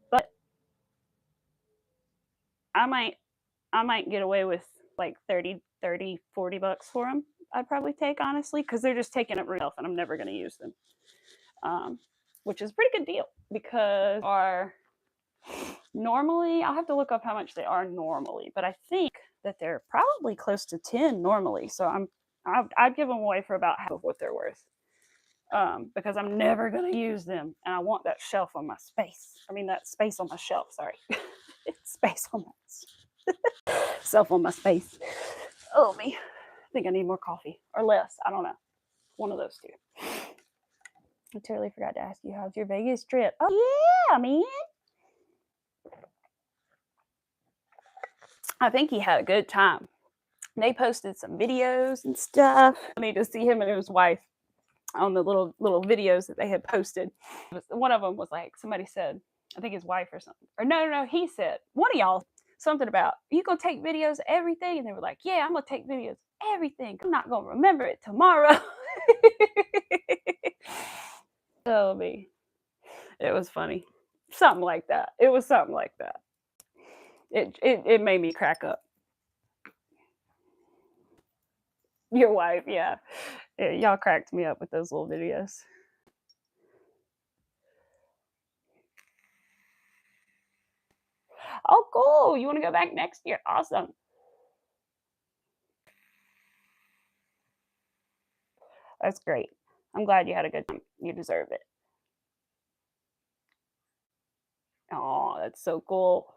but I might get away with like 30, 40 bucks for them. I'd probably take, honestly, because they're just taking up room and I'm never going to use them. Which is a pretty good deal because normally, I'll have to look up how much they are normally, but I think that they're probably close to 10 normally. So I'd give them away for about half of what they're worth. Because I'm never going to use them, and I want that shelf on my space. I mean, that space on my shelf, sorry. Space on my self on my space. Oh, me. I think I need more coffee, or less. I don't know. One of those two. I totally forgot to ask you, how's your Vegas trip? Oh, yeah, man. I think he had a good time. They posted some videos and stuff. I need to see him and his wife on the little videos that they had posted. One of them was like, somebody said, I think his wife or something. Or no, he said, one of y'all, something about, you gonna take videos of everything? And they were like, yeah, I'm gonna take videos of everything. I'm not gonna remember it tomorrow. Oh, me. It was funny. Something like that. It was something like that. It made me crack up. Your wife, yeah. Y'all cracked me up with those little videos. Oh, cool. You want to go back next year? Awesome. That's great. I'm glad you had a good time. You deserve it. Oh, that's so cool.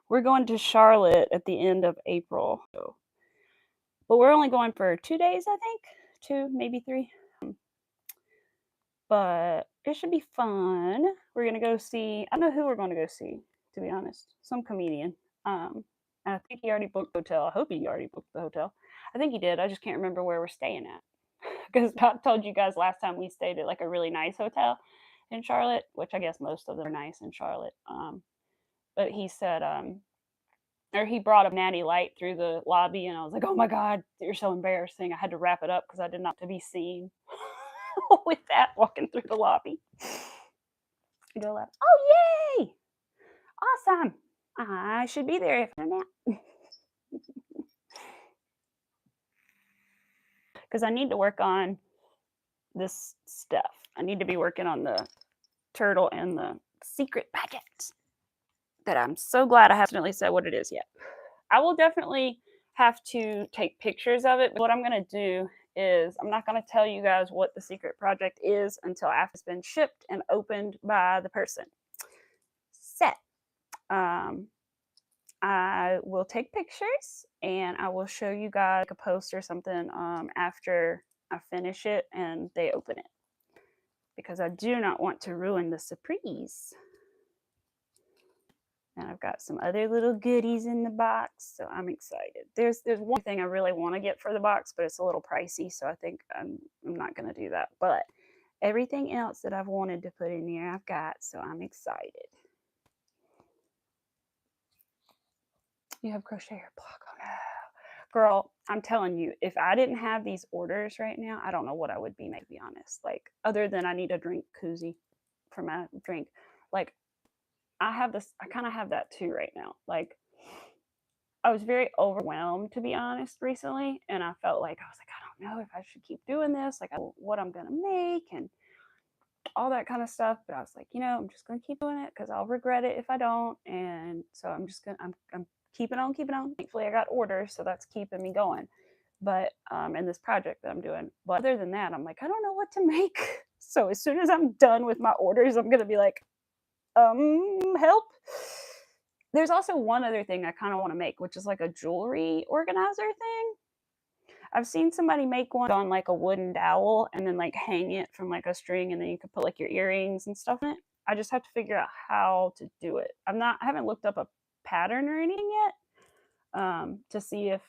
We're going to Charlotte at the end of April. But we're only going for 2 days, I think. 2, maybe 3. But it should be fun. We're going to go see, I don't know who we're going to go see, to be honest. Some comedian. I think he already booked the hotel. I hope he already booked the hotel. I think he did. I just can't remember where we're staying at. Because I told you guys last time we stayed at like a really nice hotel in Charlotte, which I guess most of them are nice in Charlotte. But he said, or he brought a natty light through the lobby, and I was like, oh my God, you're so embarrassing. I had to wrap it up because I did not to be seen with that walking through the lobby. You go laugh. Oh, yay! Awesome. I should be there if I'm not. Because I need to work on this stuff. I need to be working on the turtle and the secret project that I'm so glad I haven't said what it is yet. I will definitely have to take pictures of it. But what I'm going to do is I'm not going to tell you guys what the secret project is until after it's been shipped and opened by the person. So, I will take pictures and I will show you guys like a post or something after I finish it and they open it, because I do not want to ruin the surprise. And I've got some other little goodies in the box, so I'm excited. There's one thing I really want to get for the box, but it's a little pricey, so I think I'm not going to do that. But everything else that I've wanted to put in here, I've got, so I'm excited. You have crochet your block. Oh no. Girl, I'm telling you, if I didn't have these orders right now, I don't know what I would be, to be honest. Like, other than I need a drink koozie for my drink. Like, I kind of have that too right now. Like, I was very overwhelmed, to be honest, recently. And I felt like, I was like, I don't know if I should keep doing this, like what I'm going to make and all that kind of stuff. But I was like, I'm just going to keep doing it because I'll regret it if I don't. And so I'm keeping on. Thankfully, I got orders, so that's keeping me going. but in this project that I'm doing. But other than that, I'm like, I don't know what to make. So as soon as I'm done with my orders, I'm gonna be like, help. There's also one other thing I kind of want to make, which is like a jewelry organizer thing. I've seen somebody make one on like a wooden dowel and then like hang it from like a string, and then you could put like your earrings and stuff in it. I just have to figure out how to do it. I haven't looked up a pattern or anything yet to see if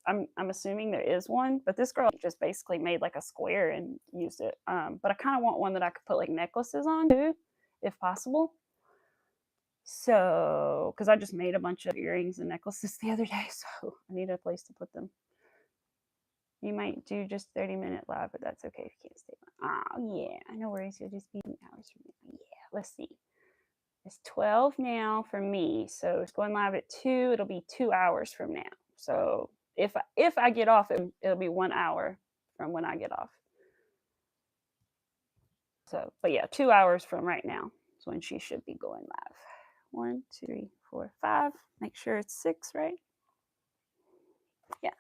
I'm assuming there is one, but this girl just basically made like a square and used it. But I kind of want one that I could put like necklaces on too, if possible. So, because I just made a bunch of earrings and necklaces the other day, so I need a place to put them. You might do just 30-minute live, but that's okay if you can't stay on. Oh, yeah, no worries. You'll just be 2 hours from now. Yeah, let's see. It's 12 now for me, so it's going live at 2. It'll be 2 hours from now. So if I get off, it'll be 1 hour from when I get off. So, but yeah, 2 hours from right now is when she should be going live. 1, 2, 3, 4, 5. Make sure it's 6, right? Yeah.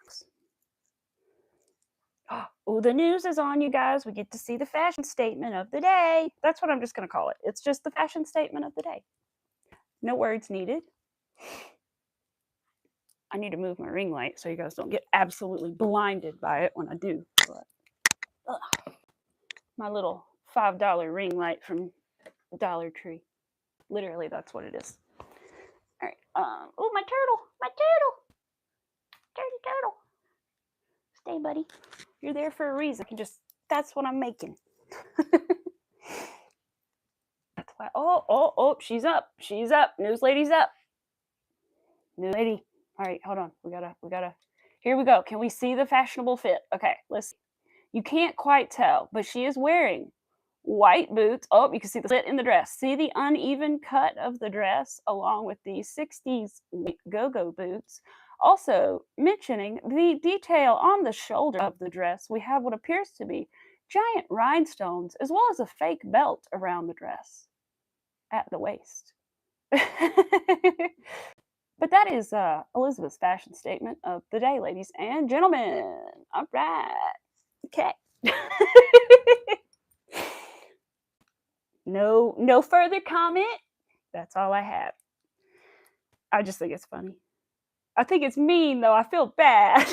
Oh, the news is on, you guys. We get to see the fashion statement of the day. That's what I'm just going to call it. It's just the fashion statement of the day. No words needed. I need to move my ring light so you guys don't get absolutely blinded by it when I do. But, my little $5 ring light from Dollar Tree. Literally, that's what it is. All right. Oh, my turtle. My turtle. Turtle. Stay, buddy. You're there for a reason. That's what I'm making. That's why. Oh, she's up. She's up. News lady's up. News lady. All right, hold on. We gotta. Here we go. Can we see the fashionable fit? Okay, let's see. You can't quite tell, but she is wearing white boots. Oh, you can see the slit in the dress. See the uneven cut of the dress along with the 60s go-go boots. Also, mentioning the detail on the shoulder of the dress, we have what appears to be giant rhinestones as well as a fake belt around the dress at the waist. But that is Elizabeth's fashion statement of the day, ladies and gentlemen. All right. Okay. No further comment. That's all I have. I just think it's funny. I think it's mean, though. I feel bad.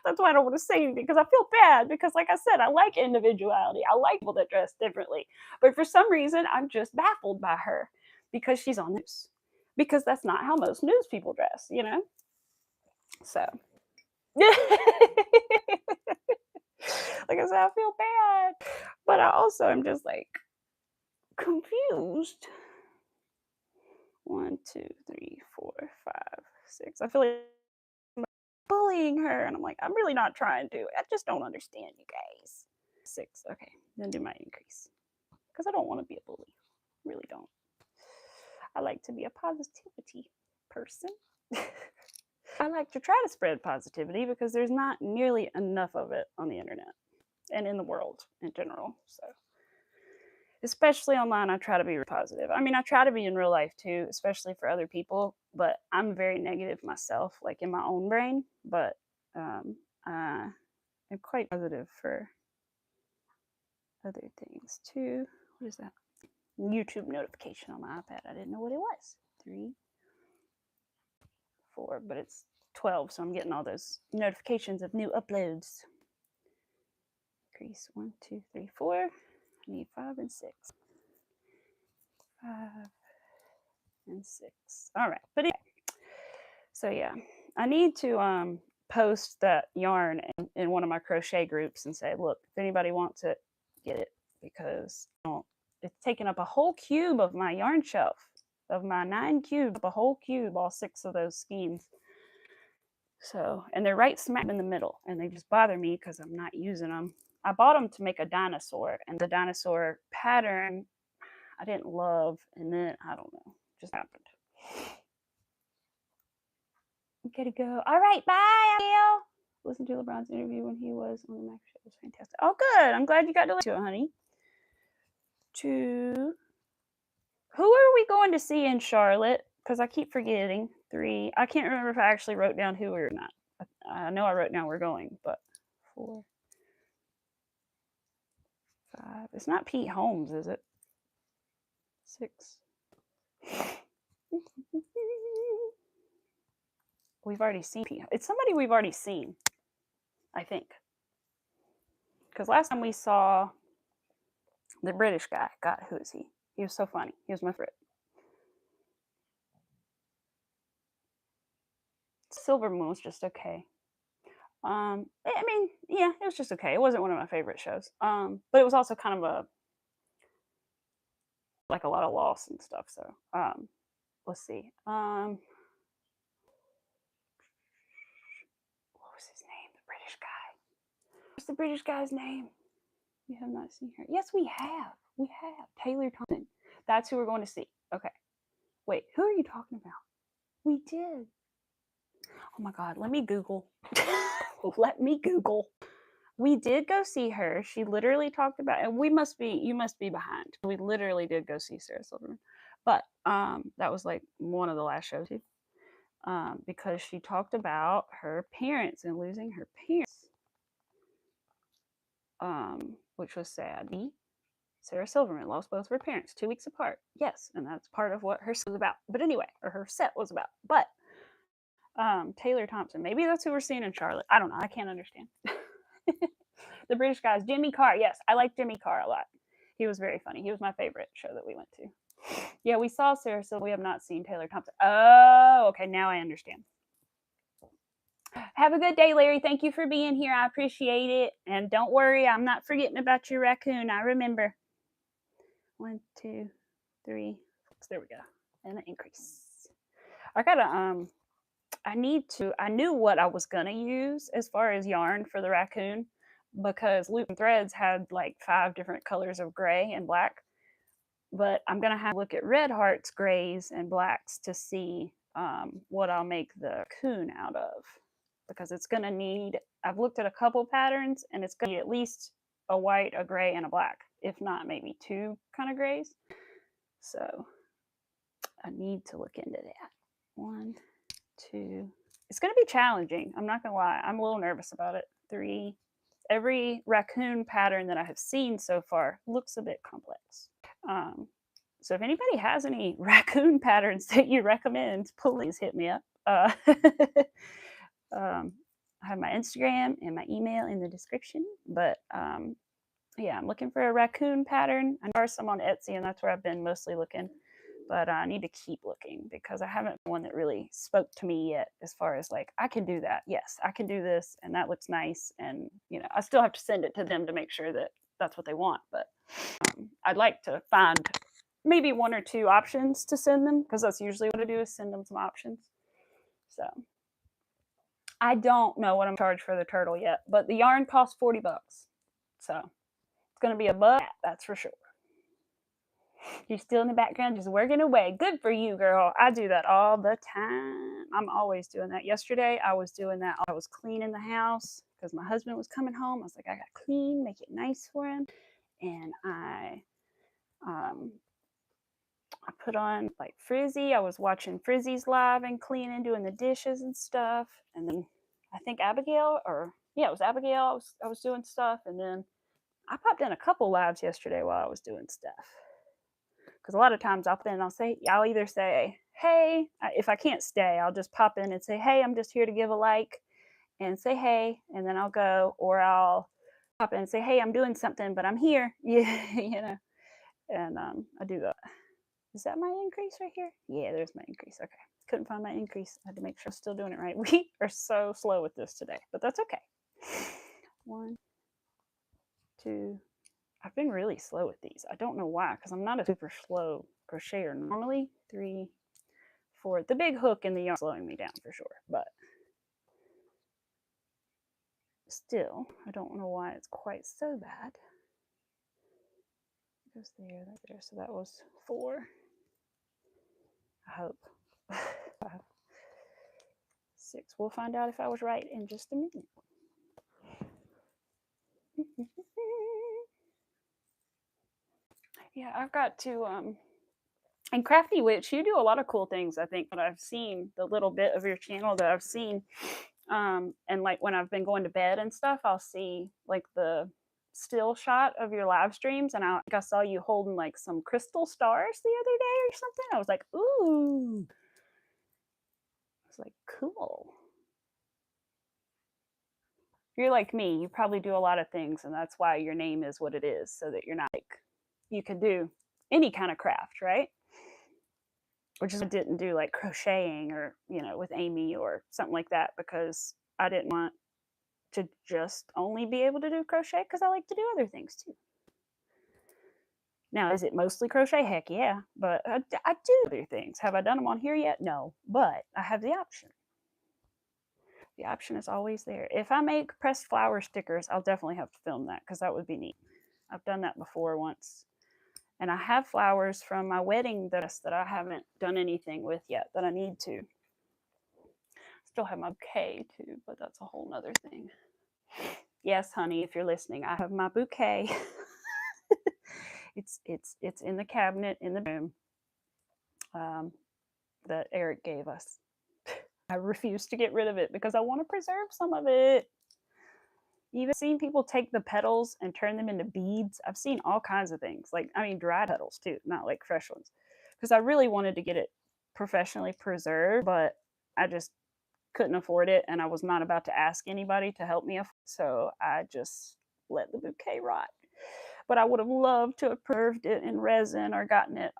That's why I don't want to say anything, because I feel bad. Because, like I said, I like individuality. I like people that dress differently. But for some reason, I'm just baffled by her because she's on news. Because that's not how most news people dress, you know? So. Like I said, I feel bad. But I also am just like confused. 1, 2, 3, 4, 5, 6. I feel like I'm bullying her, and I'm like, I'm really not trying to. I just don't understand you guys. 6. Okay, then do my increase because I don't want to be a bully. Really don't. I like to be a positivity person. I like to try to spread positivity because there's not nearly enough of it on the internet and in the world in general. So, especially online, I try to be positive. I mean, I try to be in real life too, especially for other people, but I'm very negative myself, like in my own brain, but I'm quite positive for other things too. What is that? YouTube notification on my iPad. I didn't know what it was. 3, 4, but it's 12, so I'm getting all those notifications of new uploads. Increase 1, 2, 3, 4. I need 5 and 6. 5 and 6. All right, but anyway, so yeah, I need to post that yarn in one of my crochet groups and say, look, if anybody wants it, get it, because it's taking up a whole cube of my yarn shelf, of my 9 cubes, a whole cube, all 6 of those skeins. So, and they're right smack in the middle, and they just bother me because I'm not using them. I bought them to make a dinosaur, and the dinosaur pattern I didn't love, and then I don't know, just happened. I gotta go. All right, bye, Abigail. Listen to LeBron's interview when he was on the Mac show. It was fantastic. Oh, good. I'm glad you got to listen to it, honey. 2. Who are we going to see in Charlotte? Because I keep forgetting. 3. I can't remember if I actually wrote down who or not. I know I wrote down we're going, but 4, 5. It's not Pete Holmes, is it? 6. We've already seen Pete. It's somebody we've already seen, I think. Because last time we saw the British guy. God, who is he? He was so funny. He was my favorite. Silvermoon was just okay. I mean, yeah, it was just okay. It wasn't one of my favorite shows. But it was also kind of like a lot of loss and stuff. So, let's see. What was his name? The British guy. What's the British guy's name? We have not seen her. Yes, we have. We have. Taylor Thompson. That's who we're going to see. Okay. Wait, who are you talking about? We did. Oh my God, let me Google. Let me Google. We did go see her. She literally talked about, and you must be behind. We literally did go see Sarah Silverman. But that was like one of the last shows too. Because she talked about her parents and losing her parents. Which was sad. Sarah Silverman lost both of her parents 2 weeks apart. Yes, and that's part of what her set was about. But anyway, or her set was about. But Taylor Thompson, maybe that's who we're seeing in Charlotte. I don't know. I can't understand. The British guys, Jimmy Carr. Yes, I like Jimmy Carr a lot. He was very funny. He was my favorite show that we went to. Yeah, we saw Sarah Silverman. We have not seen Taylor Thompson. Oh, okay. Now I understand. Have a good day, Larry. Thank you for being here. I appreciate it. And don't worry, I'm not forgetting about your raccoon. I remember. 1, 2, 3. There we go. And an increase. I gotta I knew what I was gonna use as far as yarn for the raccoon, because Loop and Threads had like 5 different colors of gray and black. But I'm gonna have to look at Red Heart's grays and blacks to see what I'll make the raccoon out of, because it's gonna need. I've looked at a couple patterns, and it's gonna need at least a white, a gray, and a black, if not maybe 2 kind of grays. So I need to look into that. 1, 2. It's going to be challenging. I'm not going to lie. I'm a little nervous about it. 3. Every raccoon pattern that I have seen so far looks a bit complex. So if anybody has any raccoon patterns that you recommend, please hit me up. I have my Instagram and my email in the description. But yeah, I'm looking for a raccoon pattern. I know there's some on Etsy, and that's where I've been mostly looking. But I need to keep looking, because I haven't found one that really spoke to me yet, as far as like, I can do that. Yes, I can do this, and that looks nice. And, you know, I still have to send it to them to make sure that that's what they want. But I'd like to find maybe 1 or 2 options to send them, because that's usually what I do, is send them some options. So I don't know what I'm charged for the turtle yet, but the yarn costs $40. So it's going to be a buck, that's for sure. You're still in the background just working away. Good for you, girl. I do that all the time. I'm always doing that. Yesterday, I was doing that. I was cleaning the house because my husband was coming home. I was like, I got to clean, make it nice for him. And I put on like Frizzy. I was watching Frizzy's live and cleaning, doing the dishes and stuff. And then I think Abigail, it was Abigail. I was doing stuff. And then I popped in a couple lives yesterday while I was doing stuff. Because a lot of times I'll either say, hey, if I can't stay, I'll just pop in and say, hey, I'm just here to give a like, and say, hey, and then I'll go, or I'll pop in and say, hey, I'm doing something, but I'm here. Yeah, you know, and I do that. Is that my increase right here? Yeah, there's my increase. Okay. Couldn't find my increase. I had to make sure I'm still doing it right. We are so slow with this today, but that's okay. 1, 2. I've been really slow with these. I don't know why, because I'm not a super slow crocheter normally. 3, 4. The big hook in the yarn is slowing me down for sure, but still, I don't know why it's quite so bad. It goes there, that there. So that was 4. I hope. 5, 6. We'll find out if I was right in just a minute. Yeah, I've got to and Crafty Witch, you do a lot of cool things. I think what I've seen, the little bit of your channel that I've seen, And like when I've been going to bed and stuff, I'll see like the still shot of your live streams, and I think I saw you holding like some crystal stars the other day or something. I was like, ooh. I was like, cool. If you're like me, you probably do a lot of things, and that's why your name is what it is, so that you're not like, you can do any kind of craft, right? Which is, I didn't do like crocheting or, you know, with Amy or something like that, because I didn't want to just only be able to do crochet, because I like to do other things too. Now, is it mostly crochet? Heck yeah, but I do other things. Have I done them on here yet? No, but I have the option. The option is always there. If I make pressed flower stickers, I'll definitely have to film that, because that would be neat. I've done that before once. And I have flowers from my wedding dress that I haven't done anything with yet, that I need to. Still have my bouquet too, but that's a whole nother thing. Yes, honey, if you're listening, I have my bouquet. It's in the cabinet in the room that Eric gave us. I refuse to get rid of it because I want to preserve some of it. Even seen people take the petals and turn them into beads. I've seen all kinds of things. Like, I mean, dry petals too, not like fresh ones. Because I really wanted to get it professionally preserved, but I just couldn't afford it, and I was not about to ask anybody to help me. So I just let the bouquet rot. But I would have loved to have preserved it in resin or gotten it.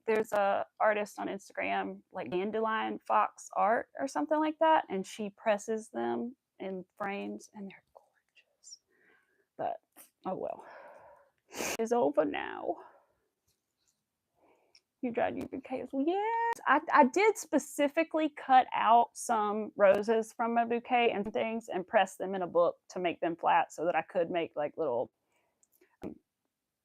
There's a artist on Instagram, like Dandelion Fox Art or something like that, and she presses them in frames, and they're gorgeous. But oh well, it's over now. You dried your bouquet. Yes, I did specifically cut out some roses from my bouquet and things and press them in a book to make them flat, so that I could make like little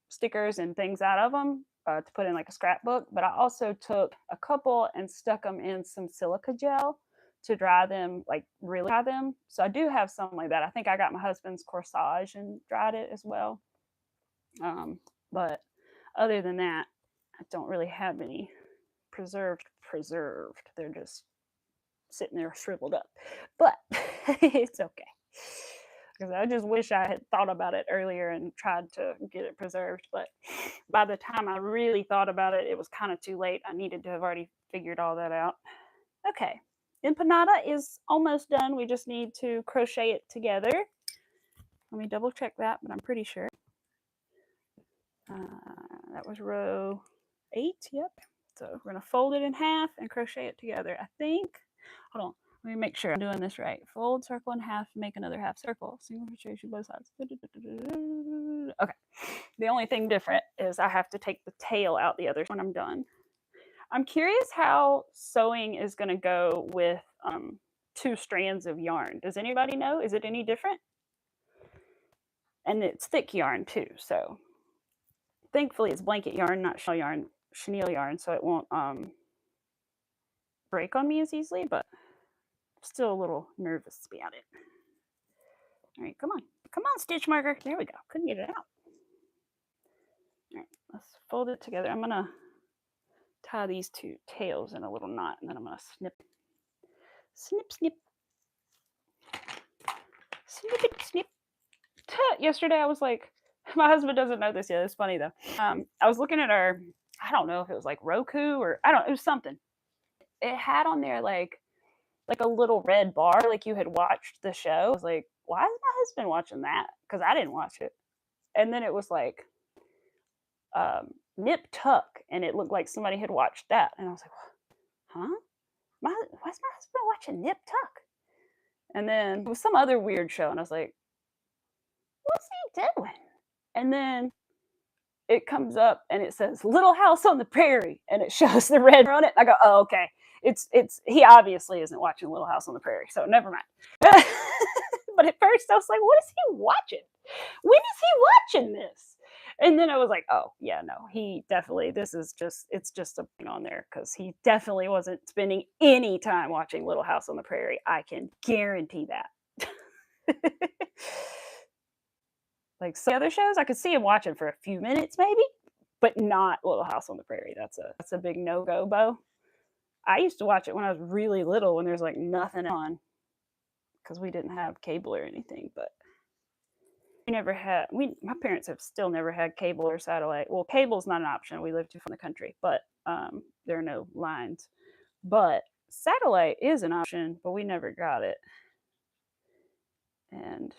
stickers and things out of them. To put in like a scrapbook, but I also took a couple and stuck them in some silica gel to dry them, like really dry them. So I do have some like that. I think I got my husband's corsage and dried it as well. But other than that, I don't really have any preserved. They're just sitting there shriveled up, but it's okay. Because I just wish I had thought about it earlier and tried to get it preserved. But by the time I really thought about it, it was kind of too late. I needed to have already figured all that out. Okay, empanada is almost done. We just need to crochet it together. Let me double check that, but I'm pretty sure. That was row 8, yep. So we're going to fold it in half and crochet it together, I think. Hold on. Let me make sure I'm doing this right. Fold circle in half, make another half circle. Single crochet both sides. Okay. The only thing different is I have to take the tail out the other when I'm done. I'm curious how sewing is going to go with 2 strands of yarn. Does anybody know? Is it any different? And it's thick yarn too, so thankfully it's blanket yarn, not chenille yarn, so it won't break on me as easily, but still a little nervous about it. All right, come on, stitch marker. There we go. Couldn't get it out. All right, let's fold it together. I'm gonna tie these 2 tails in a little knot, and then I'm gonna snip, snip, snip. Yesterday I was like, my husband doesn't know this yet. It's funny though. I was looking at our, I don't know if it was like Roku or it was something. It had on there like a little red bar, like you had watched the show. I was like, why is my husband watching that? Because I didn't watch it. And then it was like Nip Tuck, and it looked like somebody had watched that. And I was like, huh? Why is my husband watching Nip Tuck? And then it was some other weird show, and I was like, what's he doing? And then it comes up and it says Little House on the Prairie, and it shows the red on it. I go, oh, okay. It's he obviously isn't watching Little House on the Prairie, so never mind. But at first I was like, what is he watching? When is he watching this? And then I was like, oh yeah, no, he definitely, it's just a thing on there, because he definitely wasn't spending any time watching Little House on the Prairie. I can guarantee that. Like some other shows, I could see him watching for a few minutes maybe, but not Little House on the Prairie. That's a big no-go, Bo. I used to watch it when I was really little, when there's like nothing on. because we didn't have cable or anything. But we never had, my parents have still never had cable or satellite. Well, cable's not an option. We live too far in the country, but there are no lines. But satellite is an option, but we never got it. And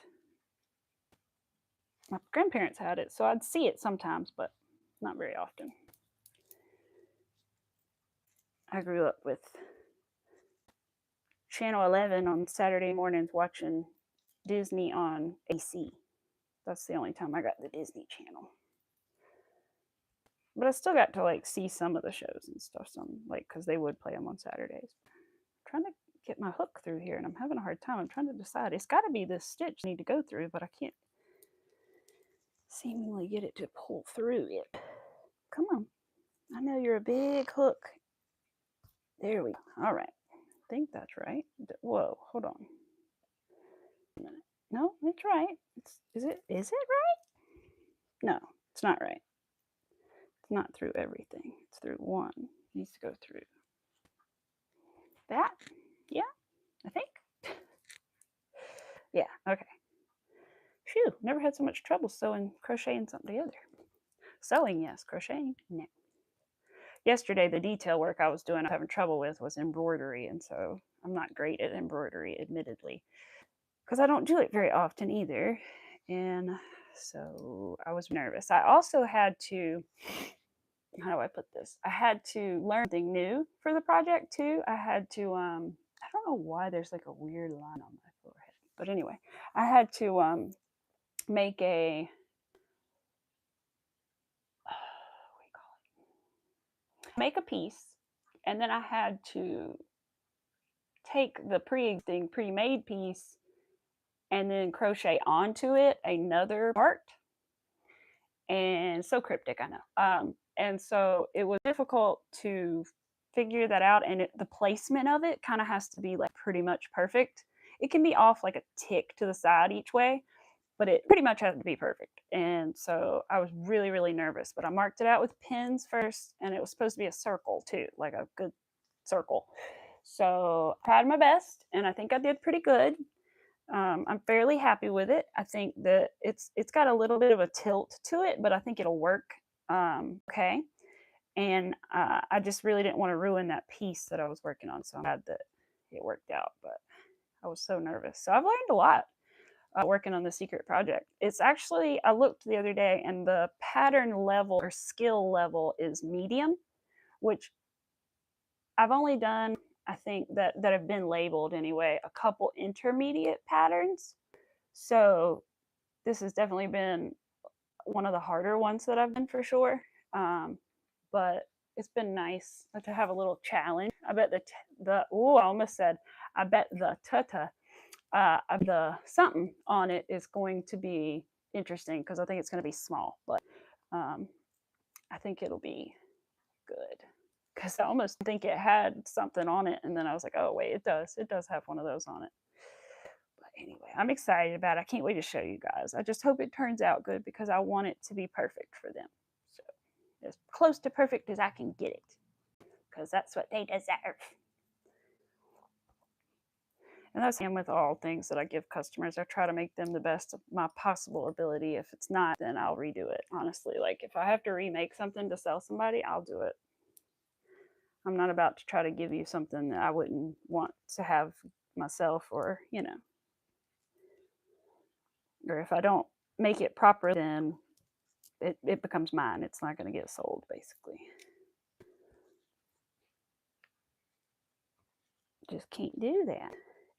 my grandparents had it, so I'd see it sometimes, but not very often. I grew up with Channel 11 on Saturday mornings watching Disney on AC. That's the only time I got the Disney Channel. But I still got to like see some of the shows and stuff, because they would play them on Saturdays. I'm trying to get my hook through here and I'm having a hard time. I'm trying to decide. It's got to be this stitch I need to go through, but I can't seemingly get it to pull through it. Come on. I know you're a big hook. There we go. All right. I think that's right. Whoa, hold on a minute. No, it's right. Is it right? No, it's not right. It's not through everything. It's through one. It needs to go through that. Yeah, I think. Yeah, okay. Phew, never had so much trouble crocheting something together. Sewing, yes. Crocheting, no. Yesterday, the detail work I was having trouble with was embroidery, and so I'm not great at embroidery, admittedly, because I don't do it very often either, and so I was nervous. I also had to, how do I put this? I had to learn something new for the project too. I had to, I don't know why there's like a weird line on my forehead, but anyway, I had to make a, make a piece, and then I had to take the pre-made piece and then crochet onto it another part. And so cryptic, I know. And so it was difficult to figure that out, and the placement of it kind of has to be like pretty much perfect. It can be off like a tick to the side each way, but it pretty much has to be perfect. And so I was really, really nervous, but I marked it out with pins first, and it was supposed to be a circle too, like a good circle. So I tried my best, and I think I did pretty good. I'm fairly happy with it. I think that it's got a little bit of a tilt to it, but I think it'll work okay. And I just really didn't want to ruin that piece that I was working on, so I'm glad that it worked out. But I was so nervous. So I've learned a lot working on the secret project. It's actually, I looked the other day, and the pattern level or skill level is medium, which I've only done, I think that have been labeled anyway, a couple intermediate patterns. So this has definitely been one of the harder ones that I've done for sure. But it's been nice to have a little challenge. I bet I almost said, I bet the the something on it is going to be interesting, because I think it's going to be small, but I think it'll be good. Because I almost think it had something on it, and then I was like, oh wait, it does have one of those on it. But anyway, I'm excited about it. I can't wait to show you guys. I just hope it turns out good, because I want it to be perfect for them. So as close to perfect as I can get it, because that's what they deserve. And that's with all things that I give customers. I try to make them the best of my possible ability. If it's not, then I'll redo it. Honestly, like if I have to remake something to sell somebody, I'll do it. I'm not about to try to give you something that I wouldn't want to have myself, or, or if I don't make it proper, then it becomes mine. It's not going to get sold, basically. Just can't do that.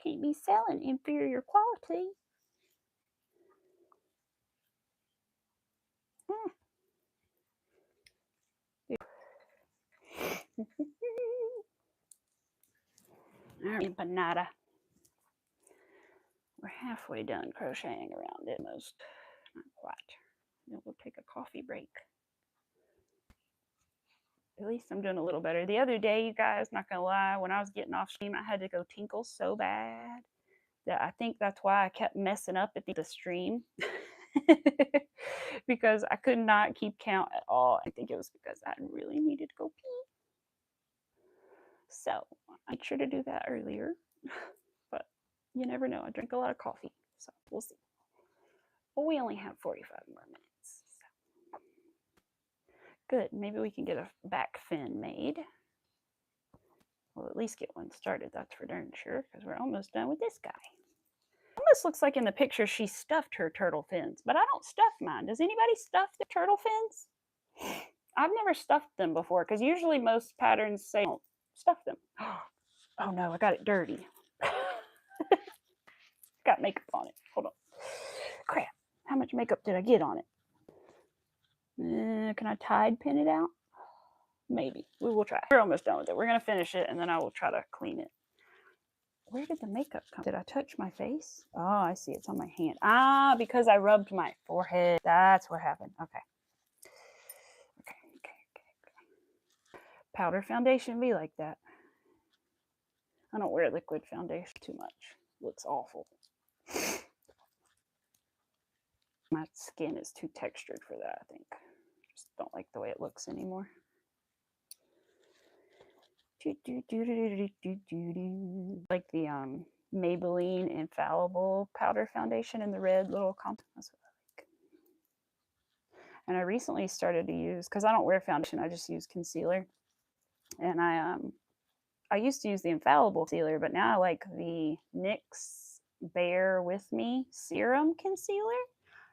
Can't be selling inferior quality. All right, empanada. We're halfway done crocheting around it, almost. Not quite. Then we'll take a coffee break. At least I'm doing a little better. The other day, you guys, not gonna lie, when I was getting off stream, I had to go tinkle so bad that I think that's why I kept messing up at the stream. Because I could not keep count at all. I think it was because I really needed to go pee. So I made sure to do that earlier. But You never know. I drink a lot of coffee, so we'll see. Well, we only have 45 more minutes. So. Good. Maybe we can get a back fin made. We'll at least get one started, that's for darn sure, because we're almost done with this guy. Almost looks like in the picture she stuffed her turtle fins, but I don't stuff mine. Does anybody stuff the turtle fins? I've never stuffed them before, because usually most patterns say don't stuff them. Oh no, I got it dirty. Got makeup on it. Hold on. Crap. How much makeup did I get on it? Can I Tide pin it out? Maybe. We will try. We're almost done with it. We're going to finish it, and then I will try to clean it. Where did the makeup come? Did I touch my face? Oh, I see. It's on my hand. Ah, because I rubbed my forehead. That's what happened. Okay. Powder foundation be like that. I don't wear liquid foundation too much. Looks awful. My skin is too textured for that, I think. Just don't like the way it looks anymore. Like the Maybelline Infallible powder foundation in the red little compact. That's what I like. And I recently started to use, because I don't wear foundation, I just use concealer. And I used to use the Infallible concealer, but now I like the NYX Bear With Me Serum Concealer.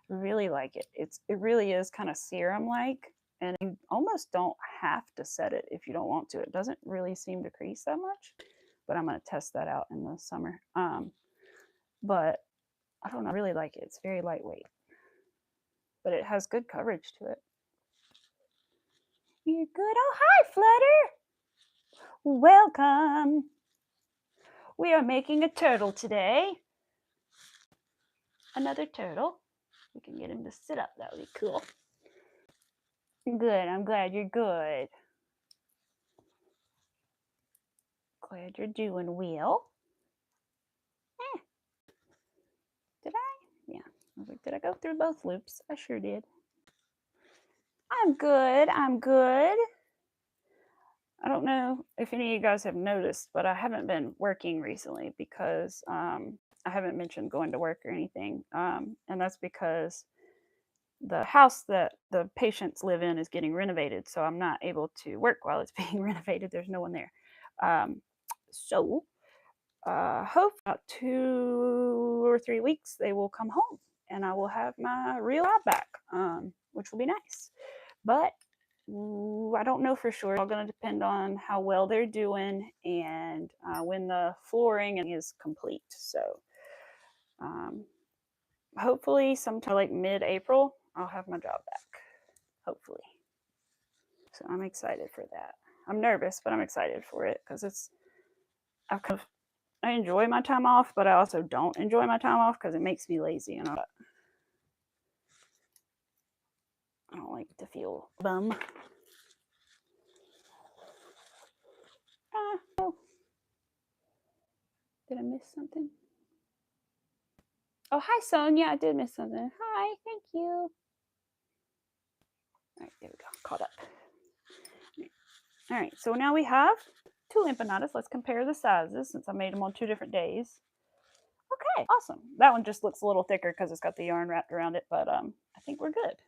I really like it. It really is kind of serum-like. And you almost don't have to set it if you don't want to. It doesn't really seem to crease that much, but I'm going to test that out in the summer. But I don't know, I really like it. It's very lightweight, but it has good coverage to it. You're good. Oh, hi, Flutter. Welcome. We are making a turtle today. Another turtle. We can get him to sit up. That would be cool. Good. I'm glad you're good. Glad you're doing well. Did I? Yeah. I was like, did I go through both loops? I sure did. I'm good. I'm good. I don't know if any of you guys have noticed, but I haven't been working recently because I haven't mentioned going to work or anything. And that's because the house that the patients live in is getting renovated, so I'm not able to work while it's being renovated. There's no one there. So hope about 2 or 3 weeks they will come home and I will have my real job back, which will be nice. But I don't know for sure. It's all going to depend on how well they're doing and when the flooring is complete. So hopefully sometime like mid-April, I'll have my job back. Hopefully. So I'm excited for that. I'm nervous, but I'm excited for it because I enjoy my time off, but I also don't enjoy my time off because it makes me lazy and I don't like to feel bum. Oh. Did I miss something? Oh, hi, Sonia. I did miss something. Hi, thank you. All right, there we go. Caught up. All right, so now we have 2 empanadas. Let's compare the sizes since I made them on 2 different days. Okay, awesome. That one just looks a little thicker because it's got the yarn wrapped around it, but I think we're good.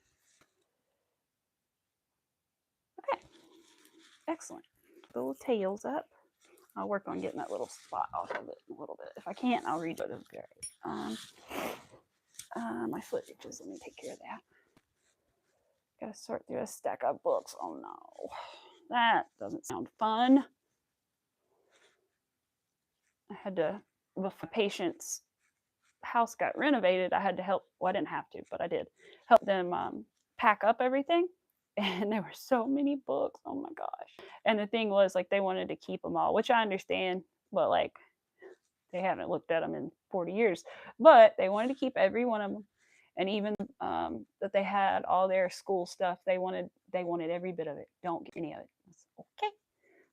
Okay, excellent. The little tails up. I'll work on getting that little spot off of it a little bit. If I can't, I'll redo it. Okay. My foot itches. Let me take care of that. Gotta sort through a stack of books. Oh no, that doesn't sound fun. I had to, before the patient's house got renovated, I had to help. Well, I didn't have to, but I did help them pack up everything. And there were so many books. Oh my gosh. And the thing was, like, they wanted to keep them all, which I understand, but like, they haven't looked at them in 40 years. But they wanted to keep every one of them. And even that they had all their school stuff, they wanted every bit of it. Don't get any of it. Okay.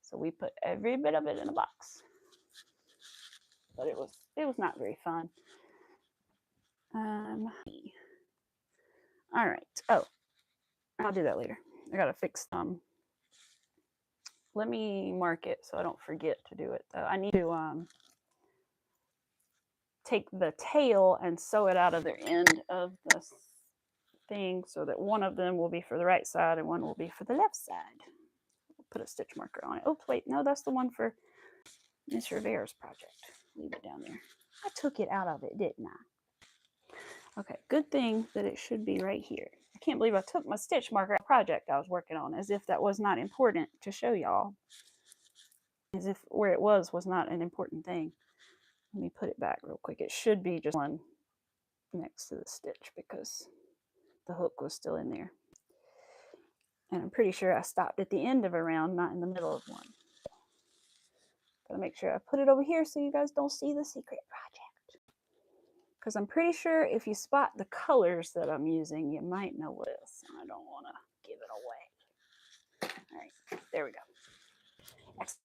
So we put every bit of it in a box. But it was not very fun. All right. Oh, I'll do that later. I gotta fix let me mark it so I don't forget to do it though. I need to take the tail and sew it out of the end of the thing so that one of them will be for the right side and one will be for the left side. Put a stitch marker on it. Oh, wait, no, that's the one for Miss Rivera's project. Leave it down there. I took it out of it, didn't I? Okay, good thing that it should be right here. I can't believe I took my stitch marker out of the project I was working on, as if that was not important to show y'all. As if where it was not an important thing. Let me put it back real quick. It should be just one next to the stitch because the hook was still in there. And I'm pretty sure I stopped at the end of a round, not in the middle of one. Gotta make sure I put it over here so you guys don't see the secret project. Because I'm pretty sure if you spot the colors that I'm using, you might know what else. I don't want to give it away. All right, there we go. Excellent.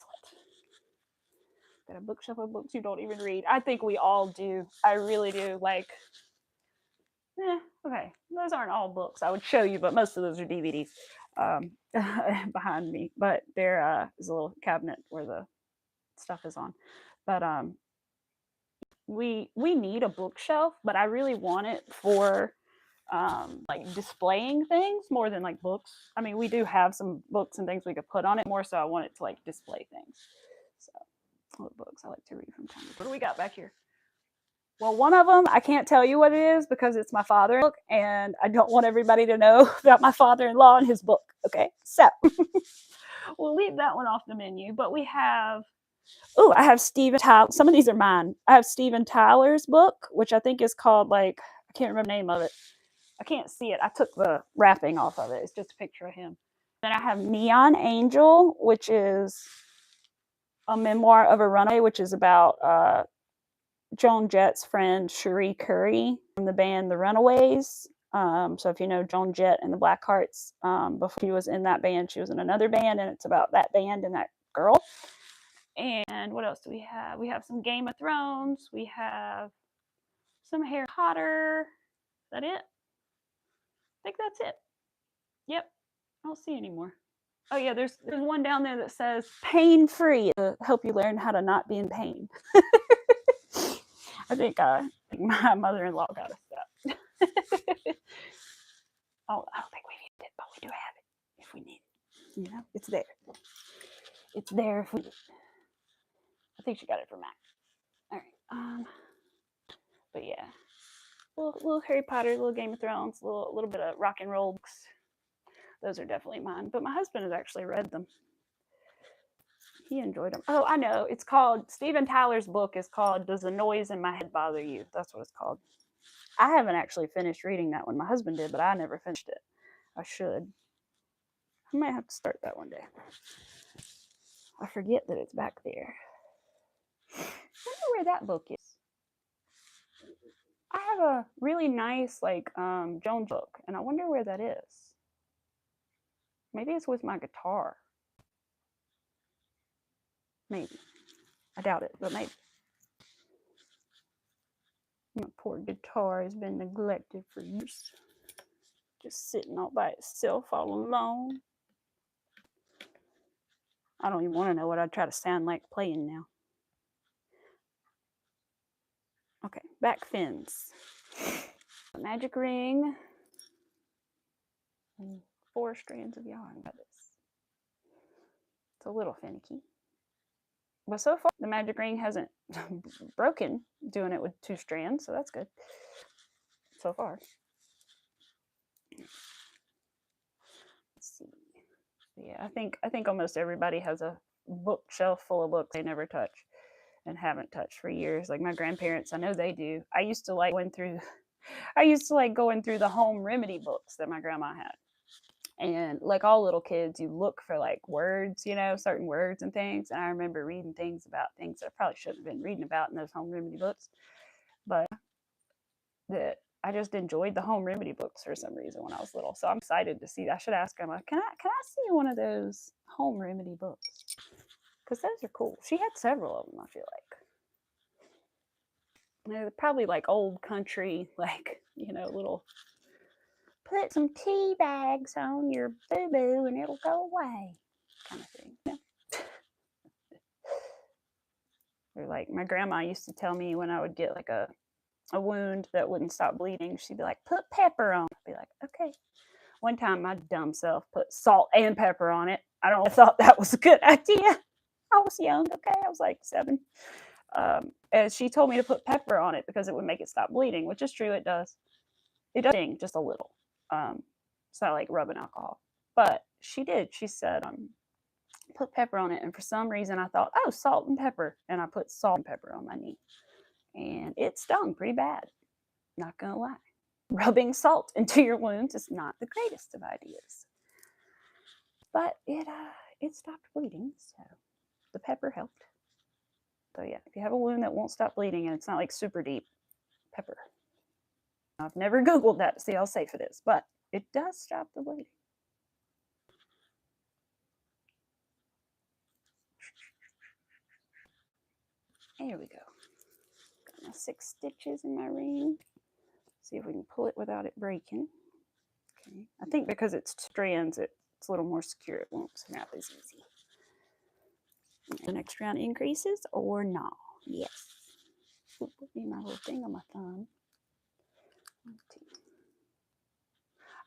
Got a bookshelf of books you don't even read. I think we all do. I really do. Like, okay, those aren't all books I would show you, but most of those are DVDs behind me. But there is a little cabinet where the stuff is on. But we need a bookshelf, but I really want it for like displaying things more than like books. I mean, we do have some books and things we could put on it, more so I want it to like display things. So what books I like to read from time to time. What do we got back here? Well, one of them, I can't tell you what it is because it's my father's book, and I don't want everybody to know about my father-in-law and his book, okay? So, we'll leave that one off the menu, but we have, oh, I have Steven Tyler. Some of these are mine. I have Steven Tyler's book, which I think is called, like, I can't remember the name of it. I can't see it. I took the wrapping off of it. It's just a picture of him. Then I have Neon Angel, which is a memoir of a runaway, which is about Joan Jett's friend Cherie Curry from the band The Runaways. So if you know Joan Jett and the Blackhearts, before she was in that band, she was in another band, and it's about that band and that girl. And what else do we have? We have some Game of Thrones. We have some Harry Potter. Is that it? I think that's it. Yep. I don't see any more. Oh yeah, there's one down there that says pain-free to help you learn how to not be in pain. I think my mother-in-law got us that. Oh, I don't think we need it, but we do have it if we need it. You know, it's there. It's there if we need it. I think she got it from Mac. All right. But yeah, little Harry Potter, little Game of Thrones, a little bit of rock and roll books. Those are definitely mine. But my husband has actually read them. He enjoyed them. Oh, I know. It's called, Steven Tyler's book is called Does the Noise in My Head Bother You? That's what it's called. I haven't actually finished reading that one. My husband did, but I never finished it. I should. I might have to start that one day. I forget that it's back there. I wonder where that book is. I have a really nice, like, Joan book, and I wonder where that is. Maybe it's with my guitar. Maybe. I doubt it, but maybe. My poor guitar has been neglected for years. Just sitting all by itself all alone. I don't even want to know what I'd try to sound like playing now. Okay, back fins. A magic ring. And 4 strands of yarn. Got this. It's a little finicky. But so far, the magic ring hasn't broken doing it with 2 strands, so that's good. So far. Let's see. Yeah, I think almost everybody has a bookshelf full of books they never touch and haven't touched for years. Like my grandparents, I know they do. I used to like going through the home remedy books that my grandma had. And like all little kids, you look for like words, you know, certain words and things. And I remember reading things about things that I probably shouldn't have been reading about in those home remedy books. But that I just enjoyed the home remedy books for some reason when I was little. So I'm excited to see that. I should ask Grandma, can I see one of those home remedy books? Because those are cool. She had several of them, I feel like. They're probably like old country, like, you know, little, put some tea bags on your boo-boo and it'll go away kind of thing. Yeah. Or like my grandma used to tell me when I would get like a wound that wouldn't stop bleeding, she'd be like, put pepper on. I'd be like, okay. One time my dumb self put salt and pepper on it. I don't know, I thought that was a good idea. I was young, okay? I was like 7. And she told me to put pepper on it because it would make it stop bleeding, which is true, it does. It does sting just a little. It's not like rubbing alcohol. But she did. She said, put pepper on it. And for some reason I thought, oh, salt and pepper. And I put salt and pepper on my knee. And it stung pretty bad. Not gonna lie. Rubbing salt into your wounds is not the greatest of ideas. But it stopped bleeding, so the pepper helped. So yeah, if you have a wound that won't stop bleeding and it's not like super deep, pepper. I've never Googled that to see how safe it is, but it does stop the bleeding. There we go. Got my 6 stitches in my ring. See if we can pull it without it breaking. Okay. I think because it's strands, it's a little more secure. It won't snap as easy. The next round increases or not? Yes. Put me my little thing on my thumb.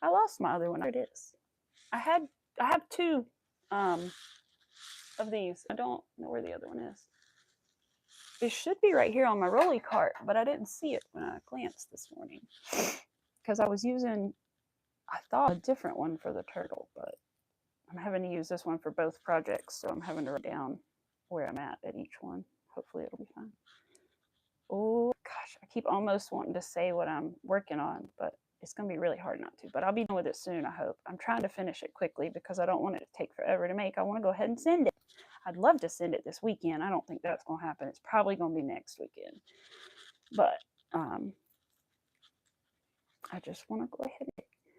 I lost my other one. There it is. I have 2 of these. I don't know where the other one is. It should be right here on my rolly cart, but I didn't see it when I glanced this morning because I was using, I thought, a different one for the turtle, but I'm having to use this one for both projects, so I'm having to write down where I'm at each one. Hopefully it'll be fine. Oh gosh, I keep almost wanting to say what I'm working on, but it's going to be really hard not to. But I'll be done with it soon, I hope. I'm trying to finish it quickly because I don't want it to take forever to make. I want to go ahead and send it. I'd love to send it this weekend. I don't think that's going to happen. It's probably going to be next weekend. But I just want to go ahead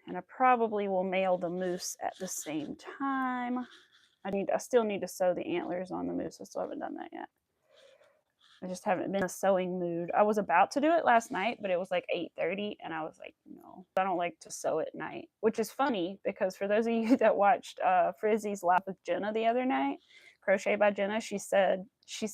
and I probably will mail the moose at the same time. I still need to sew the antlers on the moose. I still haven't done that yet. I just haven't been in a sewing mood. I was about to do it last night, but it was like 8:30, and I was like, no, I don't like to sew at night, which is funny because for those of you that watched Frizzy's Live with Jenna the other night, Crochet by Jenna, she's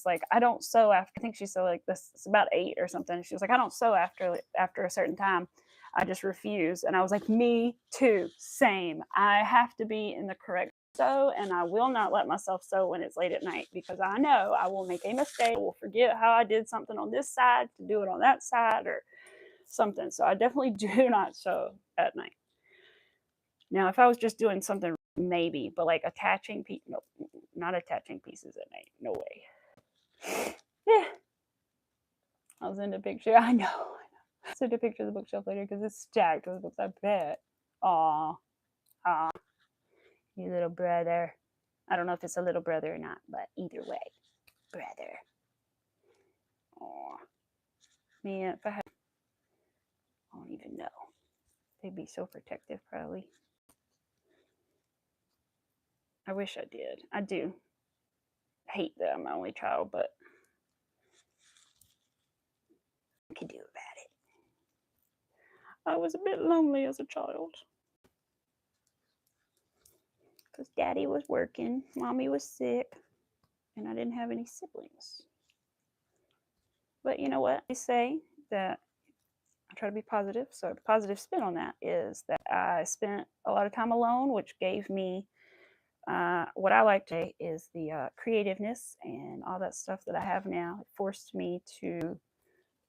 like, I don't sew after, I think she said like this, it's about 8 or something. She was like, I don't sew after a certain time. I just refuse. And I was like, me too, same. I have to be in the correct sew, and I will not let myself sew when it's late at night because I know I will make a mistake. I will forget how I did something on this side to do it on that side or something. So I definitely do not sew at night. Now, if I was just doing something, maybe, but like attaching pieces, no, not attaching pieces at night. No way. Yeah. I'll send a picture. I know. I'll send a picture of the bookshelf later because it's stacked with books, I bet. Aw. Aw. You little brother. I don't know if it's a little brother or not, but either way, brother. Aw. Man, if I had, I don't even know. They'd be so protective, probably. I wish I did. I do hate that I'm my only child, but I can do about it. I was a bit lonely as a child. Because Daddy was working, Mommy was sick, and I didn't have any siblings. But you know what? They say that I try to be positive. So the positive spin on that is that I spent a lot of time alone, which gave me what I like to say is the creativeness and all that stuff that I have now. It forced me to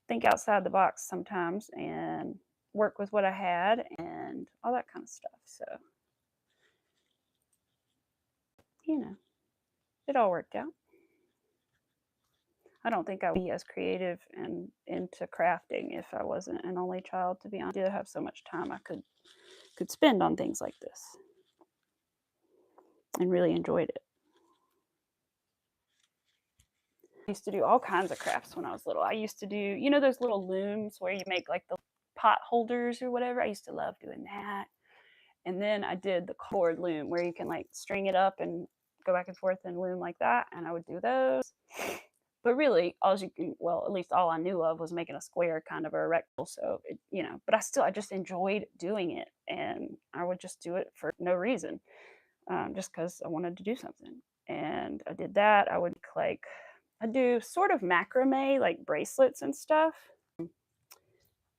think outside the box sometimes and work with what I had and all that kind of stuff. So, you know, it all worked out. I don't think I would be as creative and into crafting if I wasn't an only child, to be honest. I did have so much time I could spend on things like this and really enjoyed it. I used to do all kinds of crafts when I was little. I used to do, you know, those little looms where you make like the pot holders or whatever. I used to love doing that. And then I did the cord loom where you can like string it up and go back and forth and loom like that. And I would do those. But really, all you can, well, at least all I knew of was making a square kind of a rectangle. So, you know, but I just enjoyed doing it. And I would just do it for no reason, just because I wanted to do something. And I did that. I would like, I do sort of macrame, like bracelets and stuff.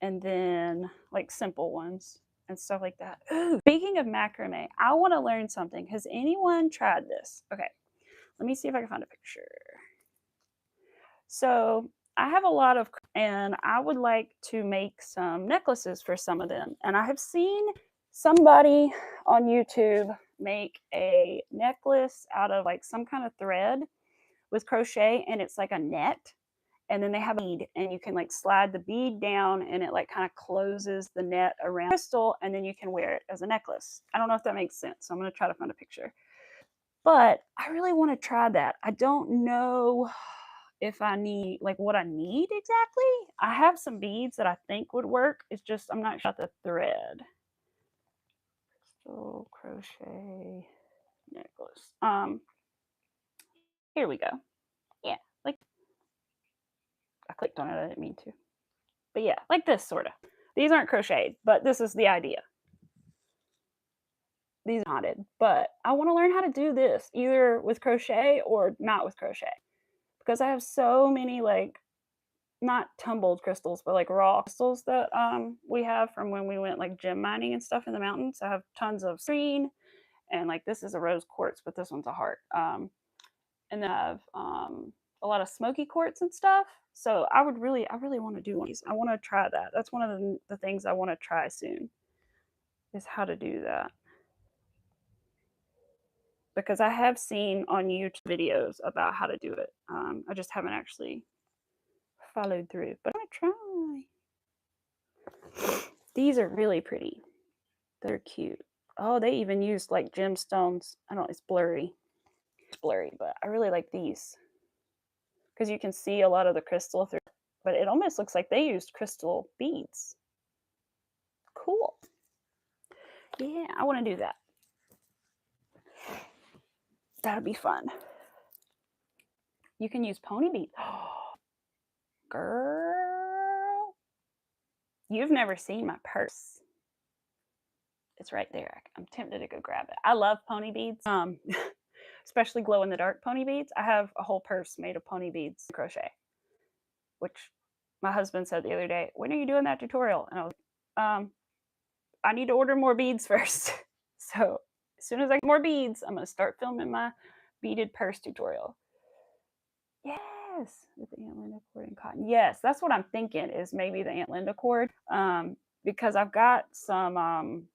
And then like simple ones and stuff like that. Ooh, speaking of macrame, I want to learn something. Has anyone tried this? Okay, let me see if I can find a picture. So I have a lot of, and I would like to make some necklaces for some of them. And I have seen somebody on YouTube make a necklace out of like some kind of thread with crochet, and it's like a net. And then they have a bead, and you can like slide the bead down, and it like kind of closes the net around the crystal, and then you can wear it as a necklace. I don't know if that makes sense, so I'm going to try to find a picture. But I really want to try that. I don't know if I need, like, what I need exactly. I have some beads that I think would work. It's just I'm not sure about the thread. Crystal crochet necklace. Here we go. Yeah, like I clicked on it. I didn't mean to. But yeah, like this sort of. These aren't crocheted, but this is the idea. These are knotted, but I want to learn how to do this either with crochet or not with crochet, because I have so many like not tumbled crystals, but like raw crystals that we have from when we went like gem mining and stuff in the mountains. I have tons of green, and like this is a rose quartz, but this one's a heart. And then I have a lot of smoky quartz and stuff. So I really want to do one of these. I want to try that. That's one of the things I want to try soon, is how to do that. Because I have seen on YouTube videos about how to do it. I just haven't actually followed through, but I'm gonna try. These are really pretty. They're cute. Oh, they even used like gemstones. I don't know, it's blurry. It's blurry, but I really like these because you can see a lot of the crystal through, but it almost looks like they used crystal beads. Cool. Yeah, I want to do that. That'll be fun. You can use pony beads. Girl, you've never seen my purse. It's right there. I'm tempted to go grab it. I love pony beads, especially glow in the dark pony beads. I have a whole purse made of pony beads crochet, which my husband said the other day, when are you doing that tutorial? And I was like, I need to order more beads first. So as soon as I get more beads, I'm going to start filming my beaded purse tutorial. Yes, with the Aunt Linda cord and cotton. Yes, that's what I'm thinking, is maybe the Aunt Linda cord, because I've got some,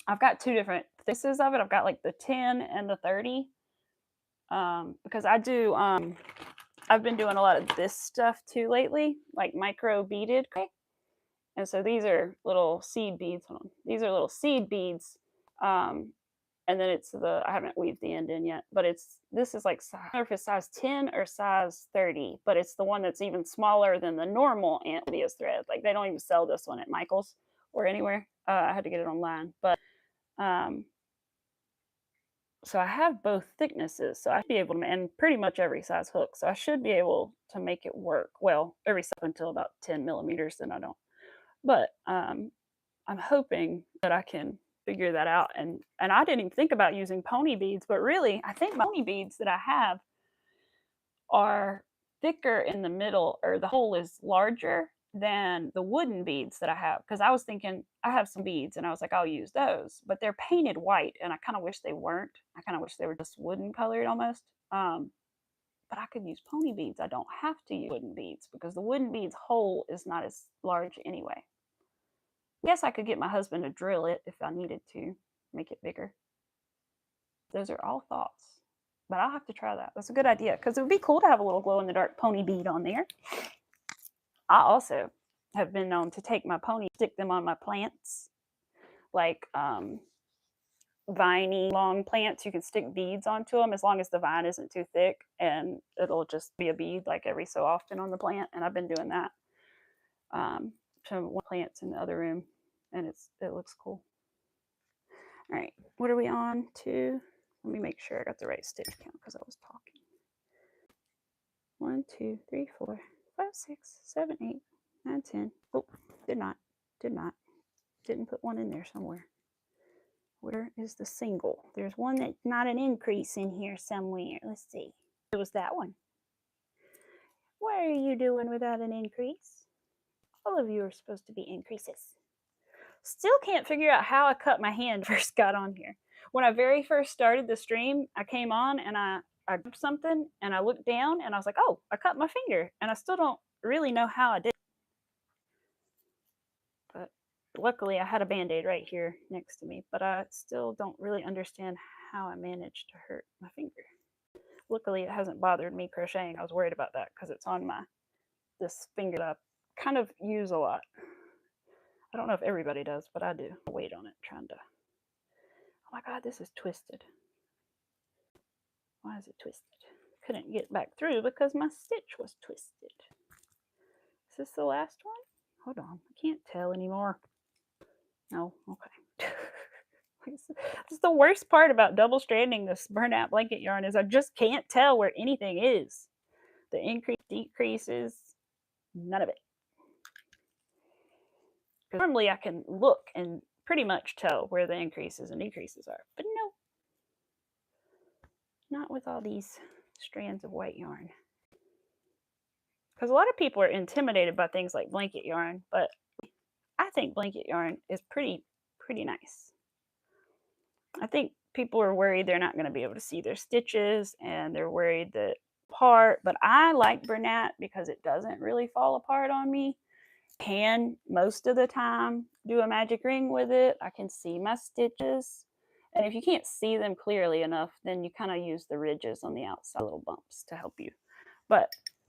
I've got two different thicknesses of it. I've got like the 10 and the 30, because I do, I've been doing a lot of this stuff too lately, like micro beaded. And so these are little seed beads. Hold on. These are little seed beads. And then it's I haven't weaved the end in yet, but this is like, I don't know if it's size 10 or size 30, but it's the one that's even smaller than the normal Aunt Lydia's thread. Like they don't even sell this one at Michael's or anywhere. I had to get it online, but so I have both thicknesses, so I should be able to, and pretty much every size hook, so I should be able to make it work. Well, every size until about 10 millimeters, then I don't. But I'm hoping that I can figure that out. And I didn't even think about using pony beads, but really, I think my pony beads that I have are thicker in the middle, or the hole is larger than the wooden beads that I have. Because I was thinking, I have some beads, and I was like, I'll use those. But they're painted white, and I kind of wish they weren't. I kind of wish they were just wooden colored almost. But I could use pony beads. I don't have to use wooden beads, because the wooden beads hole is not as large anyway. Yes, I could get my husband to drill it if I needed to make it bigger. Those are all thoughts, but I'll have to try that. That's a good idea, because it would be cool to have a little glow in the dark pony bead on there. I also have been known to take my pony, stick them on my plants, like viney long plants. You can stick beads onto them as long as the vine isn't too thick, and it'll just be a bead like every so often on the plant. And I've been doing that. Some plants in the other room, and it looks cool. All right, what are we on to? Let me make sure I got the right stitch count, because I was talking. 1, 2, 3, 4, 5, 6, 7, 8, 9, 10. Oh, didn't put one in there somewhere. Where is the single? There's one that's not an increase in here somewhere. Let's see. It was that one. are you doing without an increase? All of you are supposed to be increases. Still can't figure out how I cut my hand first got on here. When I very first started the stream, I came on and I grabbed something and I looked down and I was like, oh, I cut my finger. And I still don't really know how I did. But luckily I had a band-aid right here next to me, but I still don't really understand how I managed to hurt my finger. Luckily it hasn't bothered me crocheting. I was worried about that because it's on this finger that I kind of use a lot. I don't know if everybody does, but I do. I wait on it trying to. Oh my God, this is twisted. Why is it twisted? Couldn't get back through because my stitch was twisted. Is this the last one? Hold on, I can't tell anymore. No, okay. This is the worst part about double stranding this Bernat blanket yarn is I just can't tell where anything is. The increase, decreases, none of it. Because normally I can look and pretty much tell where the increases and decreases are, but no. Not with all these strands of white yarn. Because a lot of people are intimidated by things like blanket yarn, but I think blanket yarn is pretty nice. I think people are worried they're not going to be able to see their stitches and they're worried that part, but I like Bernat because it doesn't really fall apart on me. Can most of the time do a magic ring with it. I can see my stitches. And if you can't see them clearly enough, then you kind of use the ridges on the outside, little bumps to help you.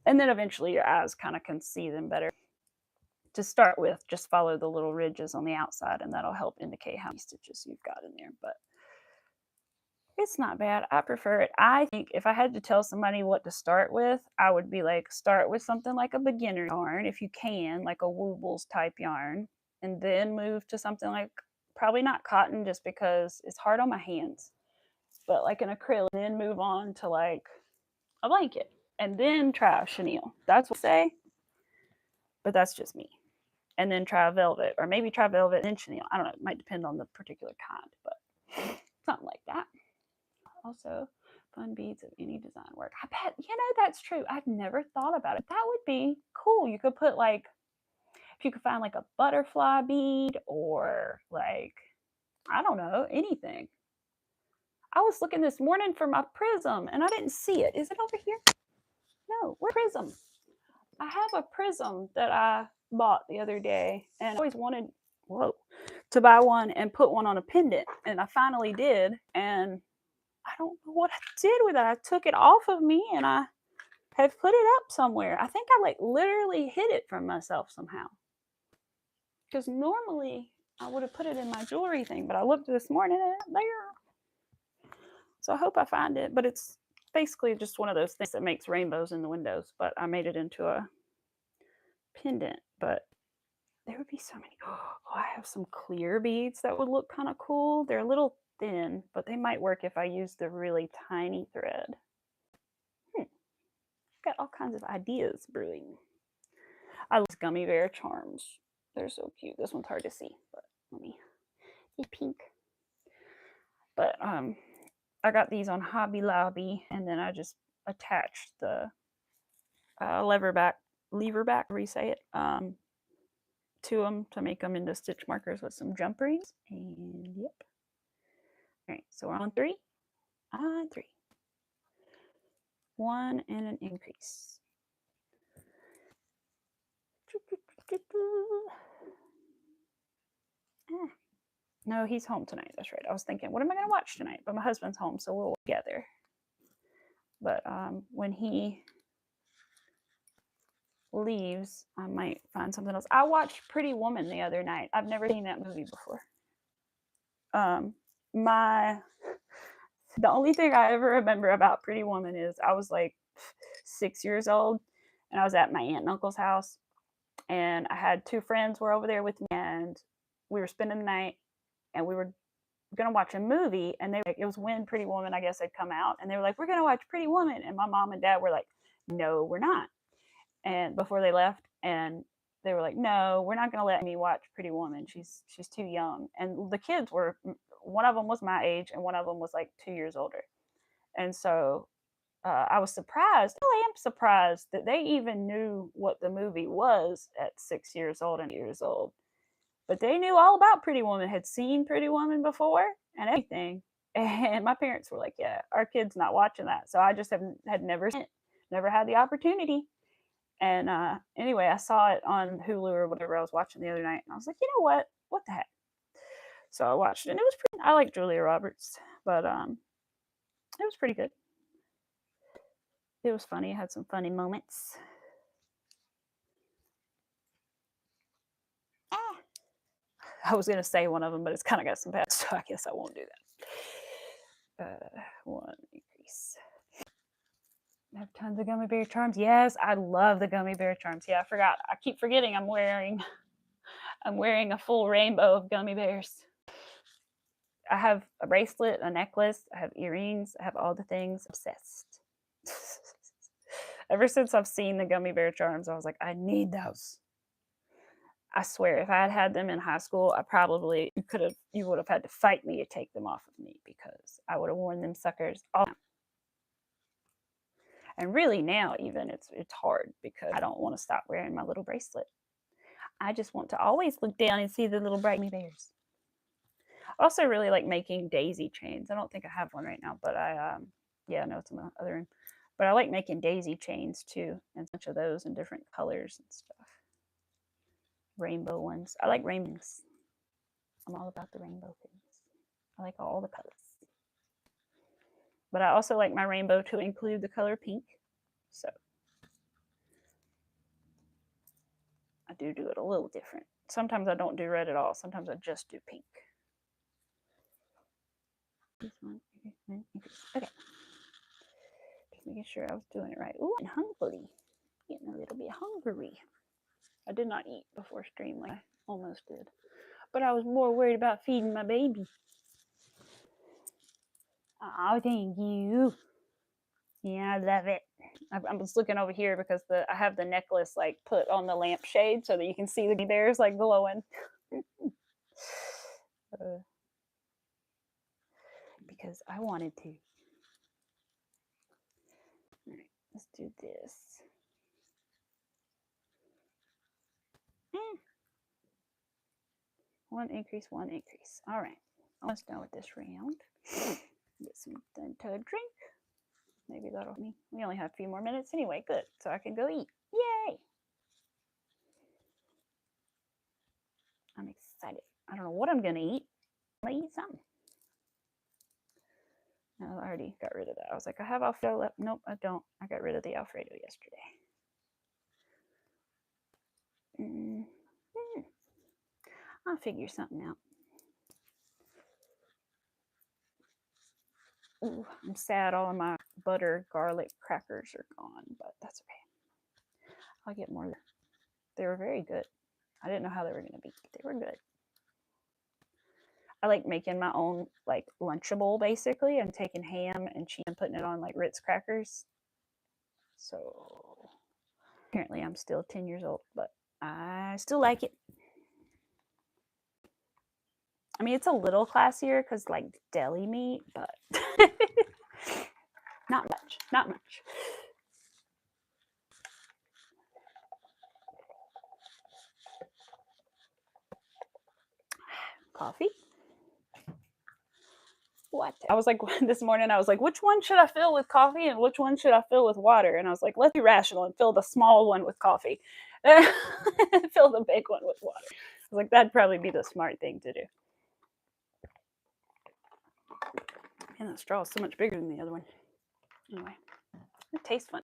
And then eventually your eyes kind of can see them better. To start with, just follow the little ridges on the outside and that'll help indicate how many stitches you've got in there. But it's not bad. I prefer it. I think if I had to tell somebody what to start with, I would be like, start with something like a beginner yarn, if you can, like a Woobles type yarn, and then move to something like, probably not cotton just because it's hard on my hands, but like an acrylic, and then move on to like a blanket, and then try a chenille. That's what I say, but that's just me. And then try a velvet, or maybe try velvet and then chenille. I don't know. It might depend on the particular kind, but something like that. Also, fun beads of any design work. I bet, that's true. I've never thought about it. That would be cool. You could put like, if you could find like a butterfly bead or like, I don't know, anything. I was looking this morning for my prism and I didn't see it. Is it over here? No, where's prism? I have a prism that I bought the other day and I always wanted, to buy one and put one on a pendant. And I finally did. And I don't know what I did with it. I took it off of me and I have put it up somewhere. I think I like literally hid it from myself somehow. Because normally I would have put it in my jewelry thing, but I looked this morning and it's there. So I hope I find it, but it's basically just one of those things that makes rainbows in the windows, but I made it into a pendant. But there would be so many. Oh, I have some clear beads that would look kind of cool. They're a little thin, but they might work if I use the really tiny thread. Got all kinds of ideas brewing. I love gummy bear charms. They're so cute. This one's hard to see, but let me see pink. But I got these on Hobby Lobby, and then I just attached the lever back, however you say it, to them to make them into stitch markers with some jump rings. And yep. All right, so we're on 3. On 3. 1 and an increase. No, he's home tonight. That's right. I was thinking, what am I going to watch tonight? But my husband's home, so we'll get together. But when he leaves, I might find something else. I watched Pretty Woman the other night. I've never seen that movie before. The only thing I ever remember about Pretty Woman is I was like 6 years old, and I was at my aunt and uncle's house, and I had 2 friends were over there with me, and we were spending the night, and we were gonna watch a movie, and they were like, it was when Pretty Woman, I guess, had come out, and they were like, we're gonna watch Pretty Woman, and my mom and dad were like, no, we're not. And before they left, and they were like, no, we're not gonna let me watch Pretty Woman. She's too young. And the kids were, one of them was my age, and one of them was like 2 years older. And so I was surprised. I am surprised that they even knew what the movie was at 6 years old and 8 years old. But they knew all about Pretty Woman, had seen Pretty Woman before and everything. And my parents were like, "Yeah, our kid's not watching that." So I just had never seen it, never had the opportunity. And anyway, I saw it on Hulu or whatever I was watching the other night, and I was like, you know what? What the heck? So I watched it, and it was pretty. I like Julia Roberts, but it was pretty good. It was funny. It had some funny moments. I was gonna say one of them, but it's kind of got some bad, so I guess I won't do that. One increase. I have tons of gummy bear charms. Yes, I love the gummy bear charms. Yeah, I forgot. I keep forgetting I'm wearing a full rainbow of gummy bears. I have a bracelet, a necklace, I have earrings, I have all the things. Obsessed. Ever since I've seen the gummy bear charms, I was like, I need those. I swear, if I had had them in high school, you would have had to fight me to take them off of me because I would have worn them suckers all the time. And really now even it's hard because I don't want to stop wearing my little bracelet. I just want to always look down and see the little bright gummy bears. I also really like making daisy chains. I don't think I have one right now, but yeah, no, it's in the other room. But I like making daisy chains too, and a bunch of those in different colors and stuff. Rainbow ones. I like rainbows. I'm all about the rainbow things. I like all the colors. But I also like my rainbow to include the color pink. So I do it a little different. Sometimes I don't do red at all. Sometimes I just do pink. This one. Okay. Just making sure I was doing it right. Ooh, I'm hungry. Getting a little bit hungry. I did not eat before stream like I almost did. But I was more worried about feeding my baby. Oh, thank you. Yeah, I love it. I was looking over here because I have the necklace like put on the lampshade so that you can see the bears like glowing. Because I wanted to. All right, let's do this. One increase, one increase. All right, almost done with this round. Get something to drink. Maybe that'll help me. We only have a few more minutes anyway. Good. So I can go eat. Yay! I'm excited. I don't know what I'm going to eat. I'm going to eat something. No, I already got rid of that. I was like, I have Alfredo left. Nope, I don't. I got rid of the Alfredo yesterday. I'll figure something out. Ooh, I'm sad all of my butter garlic crackers are gone, but that's okay. I'll get more. They were very good. I didn't know how they were going to be. They were good. I like making my own like Lunchable basically and taking ham and cheese and putting it on like Ritz crackers. So apparently I'm still 10 years old, but I still like it. I mean, it's a little classier because like deli meat, but not much, not much. Coffee? What? I was like, this morning, I was like, which one should I fill with coffee and which one should I fill with water? And I was like, let's be rational and fill the small one with coffee. Fill the big one with water. I was like, that'd probably be the smart thing to do. And the straw is so much bigger than the other one. Anyway, it tastes fun.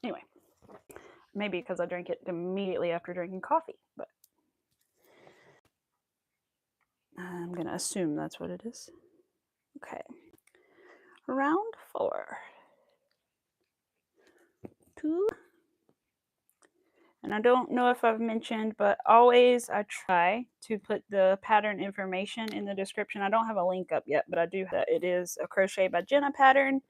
Anyway, maybe because I drank it immediately after drinking coffee, but I'm going to assume that's what it is. Okay. Round 4. 2. And I don't know if I've mentioned, but always I try to put the pattern information in the description. I don't have a link up yet, but I do have it. It is a Crochetbygenna pattern,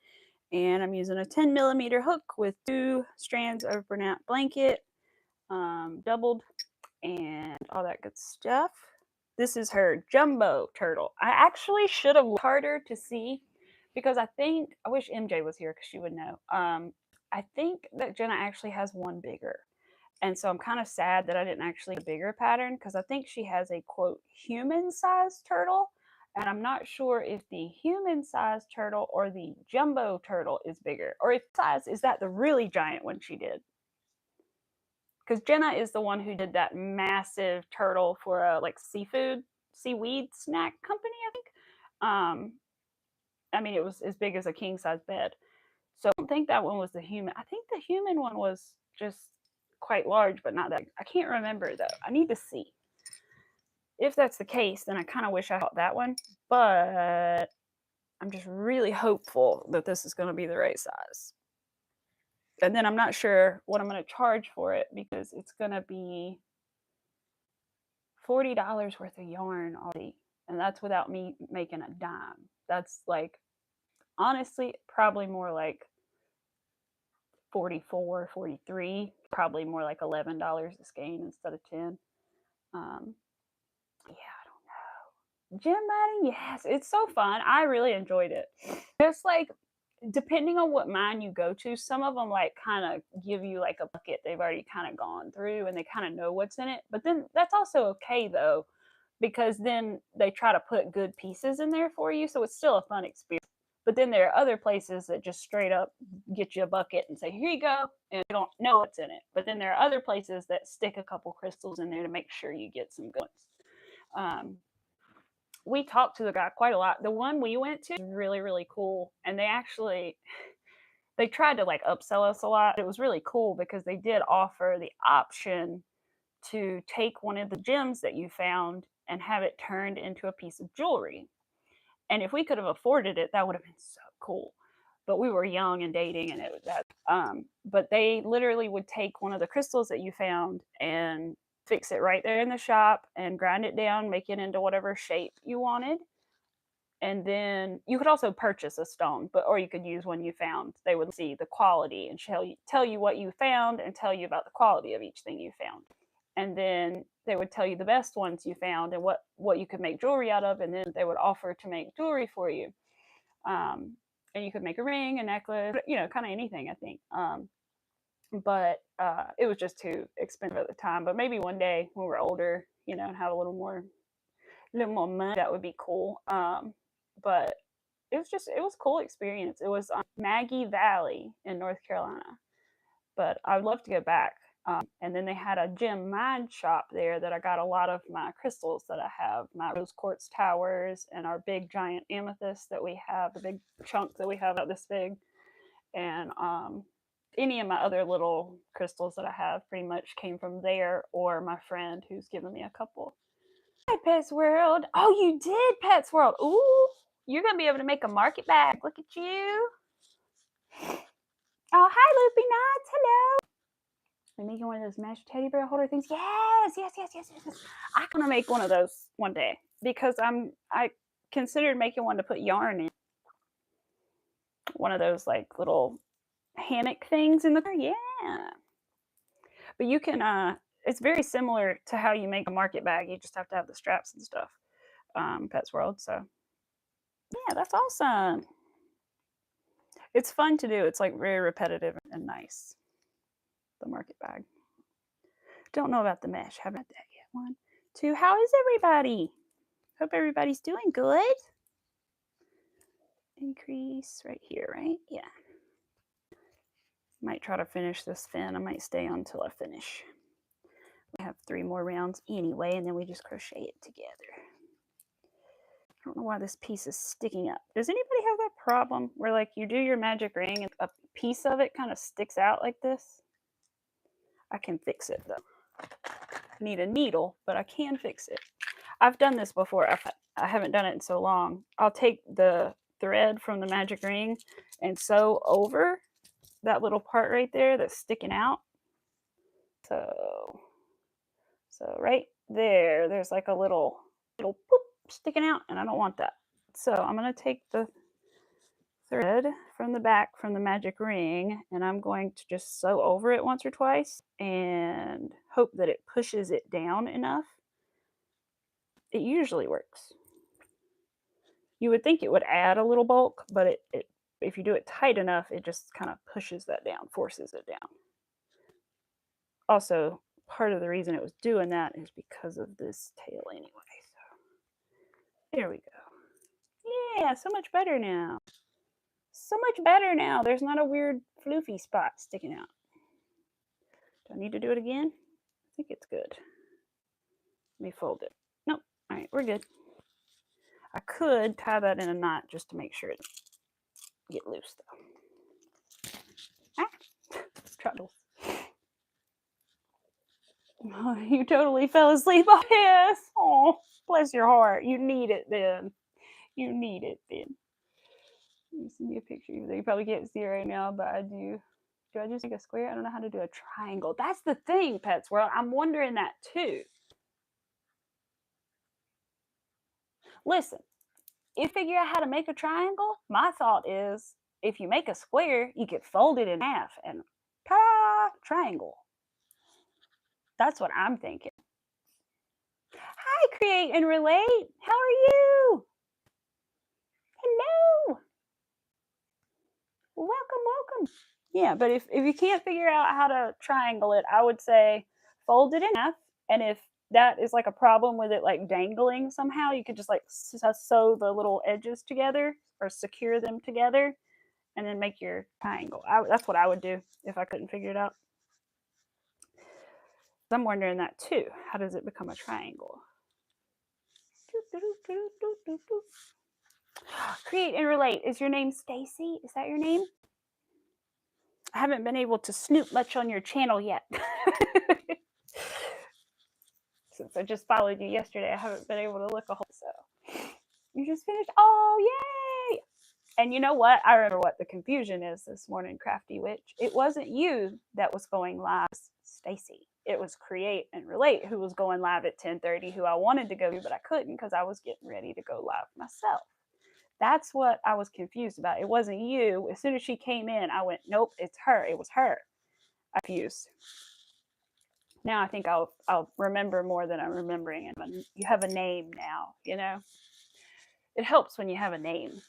and I'm using a 10mm hook with 2 strands of Bernat blanket, doubled, and all that good stuff. This is her jumbo turtle. I actually should have looked harder to see, because I wish MJ was here because she would know. I think that Jenna actually has one bigger. And so I'm kind of sad that I didn't actually get a bigger pattern, because I think she has a quote human-sized turtle. And I'm not sure if the human-sized turtle or the jumbo turtle is bigger, or if size is that the really giant one she did. Because Jenna is the one who did that massive turtle for a like seaweed snack company, I think. I mean, it was as big as a king size bed. So I don't think that one was the human. I think the human one was just quite large, but not that. I can't remember though. I need to see. If that's the case, then I kind of wish I got that one, but I'm just really hopeful that this is going to be the right size. And then I'm not sure what I'm going to charge for it, because it's going to be $40 worth of yarn already. And that's without me making a dime. That's like, honestly, probably more like 44, 43, probably more like $11 a skein instead of 10. Yeah, I don't know. Gem mining, yes, it's so fun. I really enjoyed it. Just like, depending on what mine you go to, some of them like kind of give you like a bucket they've already kind of gone through and they kind of know what's in it. But then that's also okay though, because then they try to put good pieces in there for you, so it's still a fun experience. But then there are other places that just straight up get you a bucket and say, here you go, and you don't know what's in it. But then there are other places that stick a couple crystals in there to make sure you get some good ones. We talked to the guy quite a lot. The one we went to was really, really cool. And they tried to like upsell us a lot. It was really cool because they did offer the option to take one of the gems that you found and have it turned into a piece of jewelry. And if we could have afforded it, that would have been so cool. But we were young and dating, and it was that. But they literally would take one of the crystals that you found and fix it right there in the shop and grind it down, make it into whatever shape you wanted. And then you could also purchase a stone, or you could use one you found. They would see the quality and tell you what you found and tell you about the quality of each thing you found. And then they would tell you the best ones you found and what you could make jewelry out of, and then they would offer to make jewelry for you. And you could make a ring, a necklace, kind of anything, I think. But it was just too expensive at the time. But maybe one day when we're older, and have a little more money, that would be cool. But it was a cool experience. It was Maggie Valley in North Carolina. But I'd love to go back. And then they had a gem mine shop there that I got a lot of my crystals that I have, my rose quartz towers and our big giant amethyst that we have, the big chunk that we have about this big. And any of my other little crystals that I have pretty much came from there, or my friend who's given me a couple. Hi, Pets World. Oh, you did, Pets World. Ooh, you're going to be able to make a market bag. Look at you. Oh, hi, Loopy Knots. Hello. I'm making one of those mesh teddy bear holder things. Yes. I want to make one of those one day, because I considered making one to put yarn in. One of those like little hammock things in the car. Yeah. But you can, it's very similar to how you make a market bag. You just have to have the straps and stuff. Pets World. So yeah, that's awesome. It's fun to do. It's like very repetitive and nice. The market bag. Don't know about the mesh. Haven't had that yet. 1, 2. How is everybody? Hope everybody's doing good. Increase right here, right? Yeah. Might try to finish this fin. I might stay on until I finish. We have 3 more rounds anyway, and then we just crochet it together. I don't know why this piece is sticking up. Does anybody have that problem where like you do your magic ring and a piece of it kind of sticks out like this? I can fix it though. I need a needle, but I can fix it. I've done this before. I haven't done it in so long. I'll take the thread from the magic ring and sew over that little part right there that's sticking out. So right there, there's like a little poop sticking out, and I don't want that. So I'm going to take the thread from the back from the magic ring, and I'm going to just sew over it once or twice and hope that it pushes it down enough. it usually works. You would think it would add a little bulk, but it if you do it tight enough, it just kind of pushes that down, forces it down. Also, part of the reason it was doing that is because of this tail anyway. So there we go. Yeah, so much better now. So much better now. There's not a weird floofy spot sticking out. Do I need to do it again? I think it's good. Let me fold it. Nope. All right, we're good. I could tie that in a knot just to make sure it get loose though. Ah, troubles. Oh, you totally fell asleep. Oh, yes. Oh, bless your heart. You need it then. You need it then. Let me send you a picture. You probably can't see it right now, but I do. Do I just make a square? I don't know how to do a triangle. That's the thing, Pets World. I'm wondering that too. Listen, you figure out how to make a triangle? My thought is if you make a square, you could fold it in half and ta-da, triangle. That's what I'm thinking. Hi, Create and Relate. How are you? Hello. Welcome. Yeah, but if you can't figure out how to triangle it, I would say fold it in half. And if that is like a problem with it like dangling somehow, you could just like sew the little edges together or secure them together and then make your triangle. That's what I would do if I couldn't figure it out. I'm wondering that too. How does it become a triangle? Create and Relate. Is your name Stacy? Is that your name? I haven't been able to snoop much on your channel yet. Since I just followed you yesterday, I haven't been able to look a whole. So you just finished. Oh, yay! And you know what? I remember what the confusion is this morning, Crafty Witch. It wasn't you that was going live, Stacy. It was Create and Relate who was going live at 10:30, who I wanted to go to, but I couldn't because I was getting ready to go live myself. That's what I was confused about. It wasn't you. As soon as she came in, I went, nope, it's her. It was her. I confused. Now I think I'll remember more than I'm remembering. And you have a name now, you know? It helps when you have a name.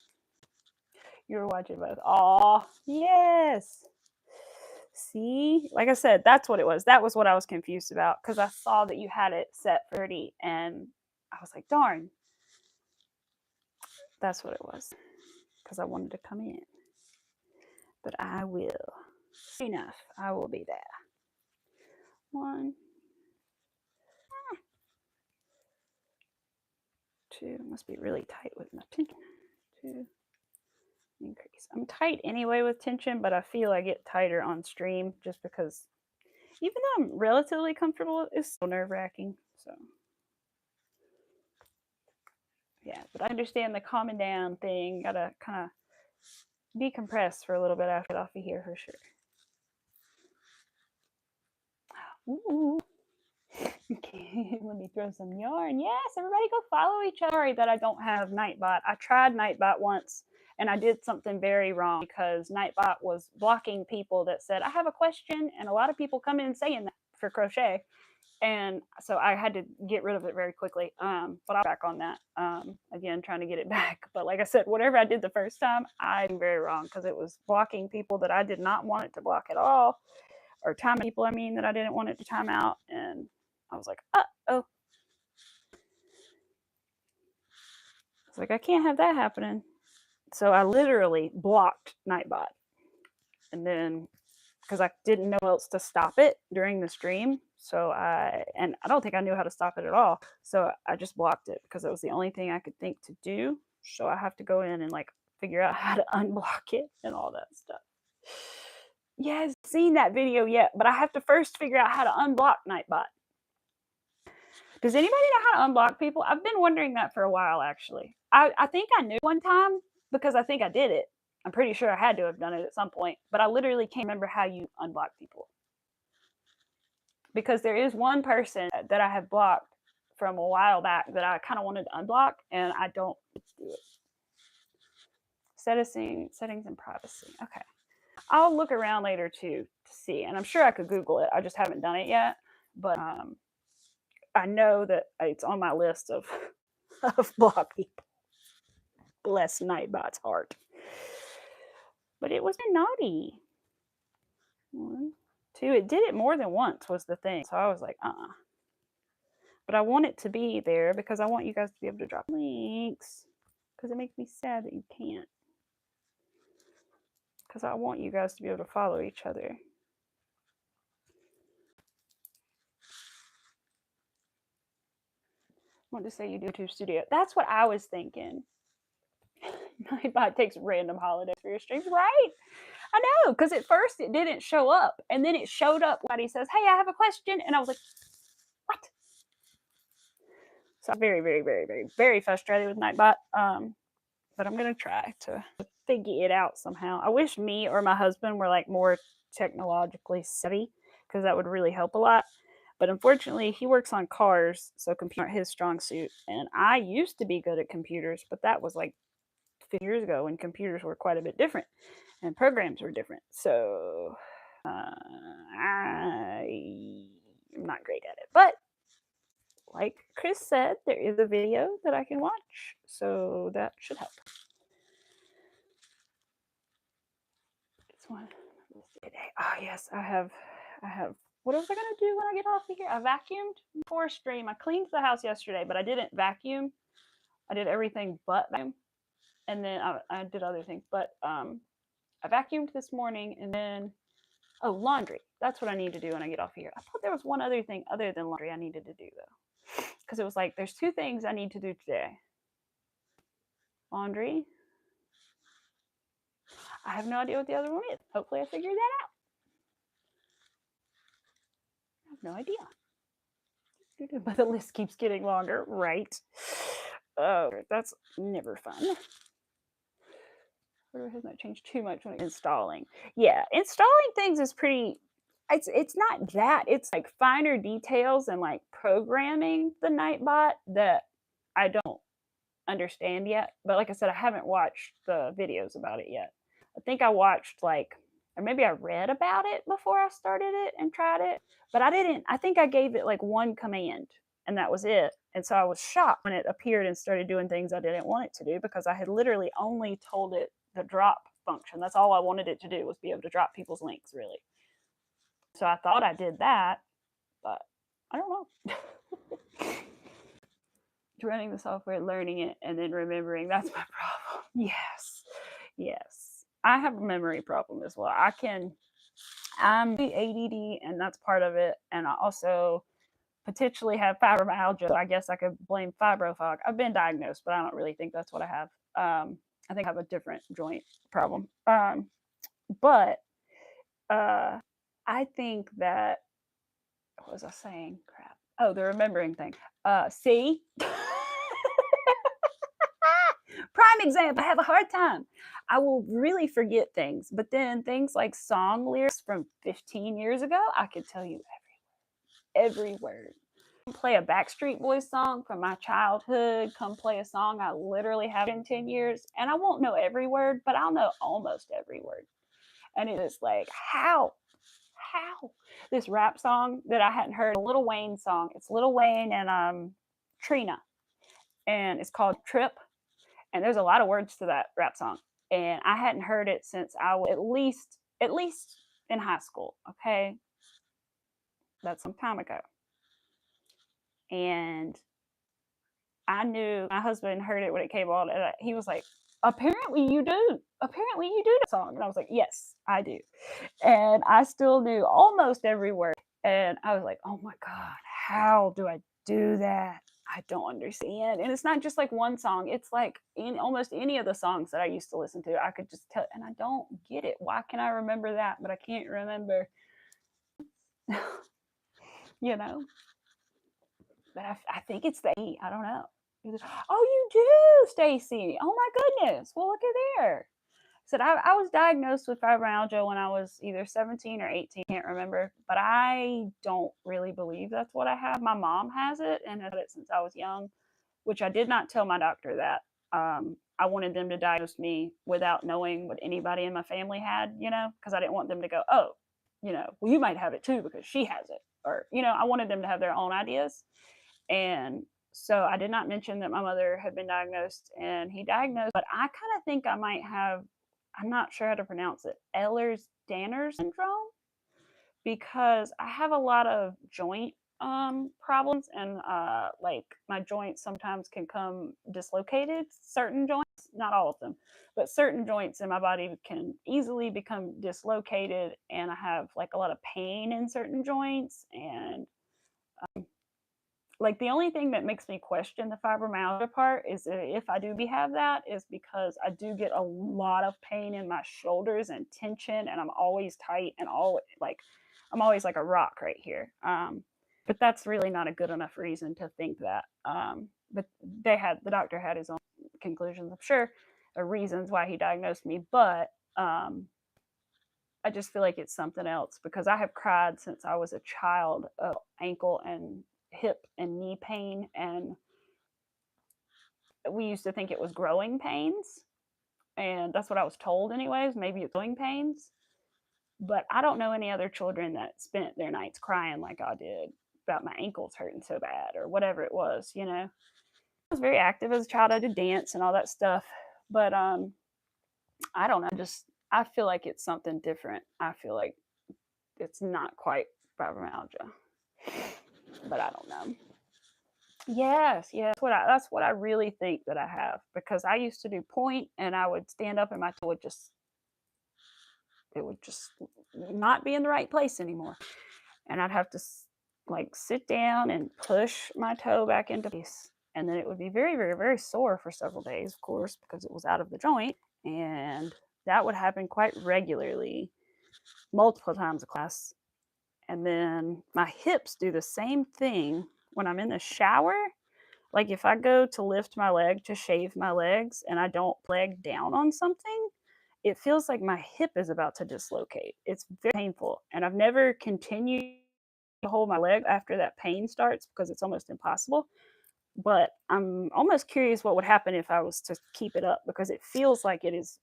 You were watching both. Aw, yes. See, like I said, that's what it was. That was what I was confused about because I saw that you had it set for 30 and I was like, darn. That's what it was because I wanted to come in. But I will. Enough. I will be there. 1, 2. Must be really tight with my tension. 2. Increase. I'm tight anyway with tension, but I feel I get tighter on stream just because even though I'm relatively comfortable, it's still nerve-wracking. So yeah, but I understand the calming down thing. Gotta kind of decompress for a little bit after I get off of here for sure. Ooh. Okay, let me throw some yarn. Yes, everybody go follow each other. Sorry that I don't have Nightbot. I tried Nightbot once and I did something very wrong because Nightbot was blocking people that said, I have a question. And a lot of people come in saying that for crochet. And so I had to get rid of it very quickly. But I'm back on that. Again, trying to get it back. But like I said, whatever I did the first time, I did very wrong because it was blocking people that I did not want it to block at all. Or time people, I mean, that I didn't want it to time out. And I was like, uh-oh. It's like, I can't have that happening. So I literally blocked Nightbot. And then, because I didn't know else to stop it during the stream. So I don't think I knew how to stop it at all. So I just blocked it because it was the only thing I could think to do. So I have to go in and like figure out how to unblock it and all that stuff. Yeah, I haven't seen that video yet, but I have to first figure out how to unblock Nightbot. Does anybody know how to unblock people? I've been wondering that for a while, actually. I think I knew one time because I think I did it. I'm pretty sure I had to have done it at some point, but I literally can't remember how you unblock people. Because there is one person that I have blocked from a while back that I kind of wanted to unblock, and I don't do it. Settings and privacy. Okay. I'll look around later too to see, and I'm sure I could Google it. I just haven't done it yet. But I know that it's on my list of of block people. Bless Nightbot's heart. But it was naughty. 1, 2. It did it more than once was the thing. So I was like, But I want it to be there because I want you guys to be able to drop links. Because it makes me sad that you can't. Because I want you guys to be able to follow each other. I want to say you do YouTube studio. That's what I was thinking. Nightbot takes random holidays for your streams, right? I know, because at first it didn't show up, and then it showed up when he says, "Hey, I have a question," and I was like, "What?" So I'm very, very, very, very, very frustrated with Nightbot. But I'm gonna try to figure it out somehow. I wish me or my husband were like more technologically savvy, because that would really help a lot. But unfortunately, he works on cars, so computer aren't his strong suit. And I used to be good at computers, but that was like 50 years ago when computers were quite a bit different and programs were different. So I'm not great at it. But like Chris said, there is a video that I can watch, so that should help. This one today. Oh yes, I have. What was I gonna do when I get off of here? I vacuumed before stream. I cleaned the house yesterday, but I didn't vacuum. I did everything but vacuum, and then I did other things. But I vacuumed this morning, and then laundry. That's what I need to do when I get off here. I thought there was one other thing other than laundry I needed to do though, because it was like there's 2 things I need to do today. Laundry. I have no idea what the other one is. Hopefully I figured that out. I have no idea. But the list keeps getting longer, right? Oh, that's never fun. Or has not changed too much when installing. Yeah, installing things is pretty. It's not that. It's like finer details and like programming the Nightbot that I don't understand yet. But like I said, I haven't watched the videos about it yet. I think I watched like, or maybe I read about it before I started it and tried it. But I didn't. I think I gave it like one command and that was it. And so I was shocked when it appeared and started doing things I didn't want it to do, because I had literally only told it the drop function. That's all I wanted it to do, was be able to drop people's links, really. So I thought I did that, but I don't know. Running the software, learning it, and then remembering, that's my problem. Yes. I have a memory problem as well. I'm the ADD, and that's part of it. And I also potentially have fibromyalgia. So I guess I could blame fibrofog. I've been diagnosed, but I don't really think that's what I have. I think I have a different joint problem. But I think that, what was I saying? Crap. Oh, the remembering thing. See? Prime example, I have a hard time. I will really forget things, but then things like song lyrics from 15 years ago, I could tell you every word. Play a Backstreet Boys song from my childhood, come play a song I literally have in 10 years, and I won't know every word, but I'll know almost every word. And it is like, how? This rap song that I hadn't heard, a Lil Wayne song. It's Lil Wayne and Trina, and it's called Trip. And there's a lot of words to that rap song, and I hadn't heard it since I was at least in high school. Okay, that's some time ago. And I knew my husband heard it when it came on, and he was like, apparently you do that song. And I was like, yes, I do. And I still knew almost every word. And I was like, oh my God, how do I do that? I don't understand. And it's not just like one song. It's like in almost any of the songs that I used to listen to, I could just tell, and I don't get it. Why can I remember that, but I can't remember, you know? But I think it's the E. I don't know. Oh, you do, Stacy. Oh my goodness. Well, look at there. Said I was diagnosed with fibromyalgia when I was either 17 or 18, can't remember, but I don't really believe that's what I have. My mom has it and has it since I was young, which I did not tell my doctor that. I wanted them to diagnose me without knowing what anybody in my family had, because I didn't want them to go, well, you might have it too because she has it. Or, I wanted them to have their own ideas. And so I did not mention that my mother had been diagnosed and he diagnosed, but I kind of think I might have, I'm not sure how to pronounce it, Ehlers-Danlos syndrome, because I have a lot of joint problems, and like my joints sometimes can come dislocated. Certain joints, not all of them, but certain joints in my body can easily become dislocated, and I have like a lot of pain in certain joints. And like the only thing that makes me question the fibromyalgia part is if I do have that, is because I do get a lot of pain in my shoulders and tension, and I'm always tight and I'm always like a rock right here. But that's really not a good enough reason to think that. But the doctor had his own conclusions, I'm sure, or reasons why he diagnosed me. But I just feel like it's something else, because I have cried since I was a child of ankle and hip and knee pain, and we used to think it was growing pains, and that's what I was told anyways, maybe it's growing pains. But I don't know any other children that spent their nights crying like I did about my ankles hurting so bad or whatever it was, you know. I was very active as a child. I did dance and all that stuff, but I don't know, I feel like it's something different. I feel like it's not quite fibromyalgia, but I don't know. Yes, that's what I really think that I have, because I used to do point and I would stand up and my toe would just not be in the right place anymore, and I'd have to like sit down and push my toe back into place, and then it would be very, very, very sore for several days, of course, because it was out of the joint. And that would happen quite regularly, multiple times a class. And then my hips do the same thing when I'm in the shower. Like if I go to lift my leg to shave my legs and I don't leg down on something, it feels like my hip is about to dislocate. It's very painful. And I've never continued to hold my leg after that pain starts, because it's almost impossible. But I'm almost curious what would happen if I was to keep it up, because it feels like it is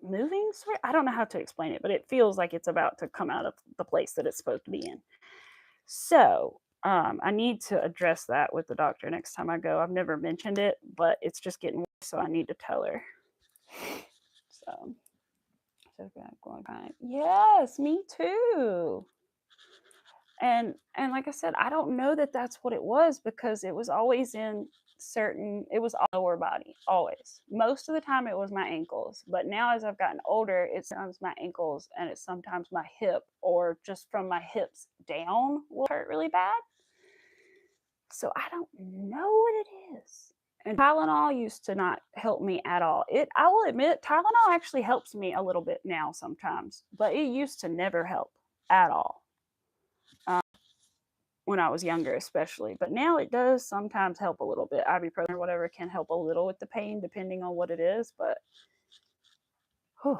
moving. I don't know how to explain it, but it feels like it's about to come out of the place that it's supposed to be in. So I need to address that with the doctor next time I go. I've never mentioned it, but it's just getting worse, so I need to tell her. So yes, me too. And like I said, I don't know that that's what it was, because it was always it was all lower body, always. Most of the time it was my ankles, but now as I've gotten older, it's sometimes my ankles and it's sometimes my hip, or just from my hips down will hurt really bad. So I don't know what it is. And Tylenol used to not help me at all. I will admit, Tylenol actually helps me a little bit now sometimes, but it used to never help at all. When I was younger, especially. But now it does sometimes help a little bit. Ibuprofen or whatever can help a little with the pain, depending on what it is. But I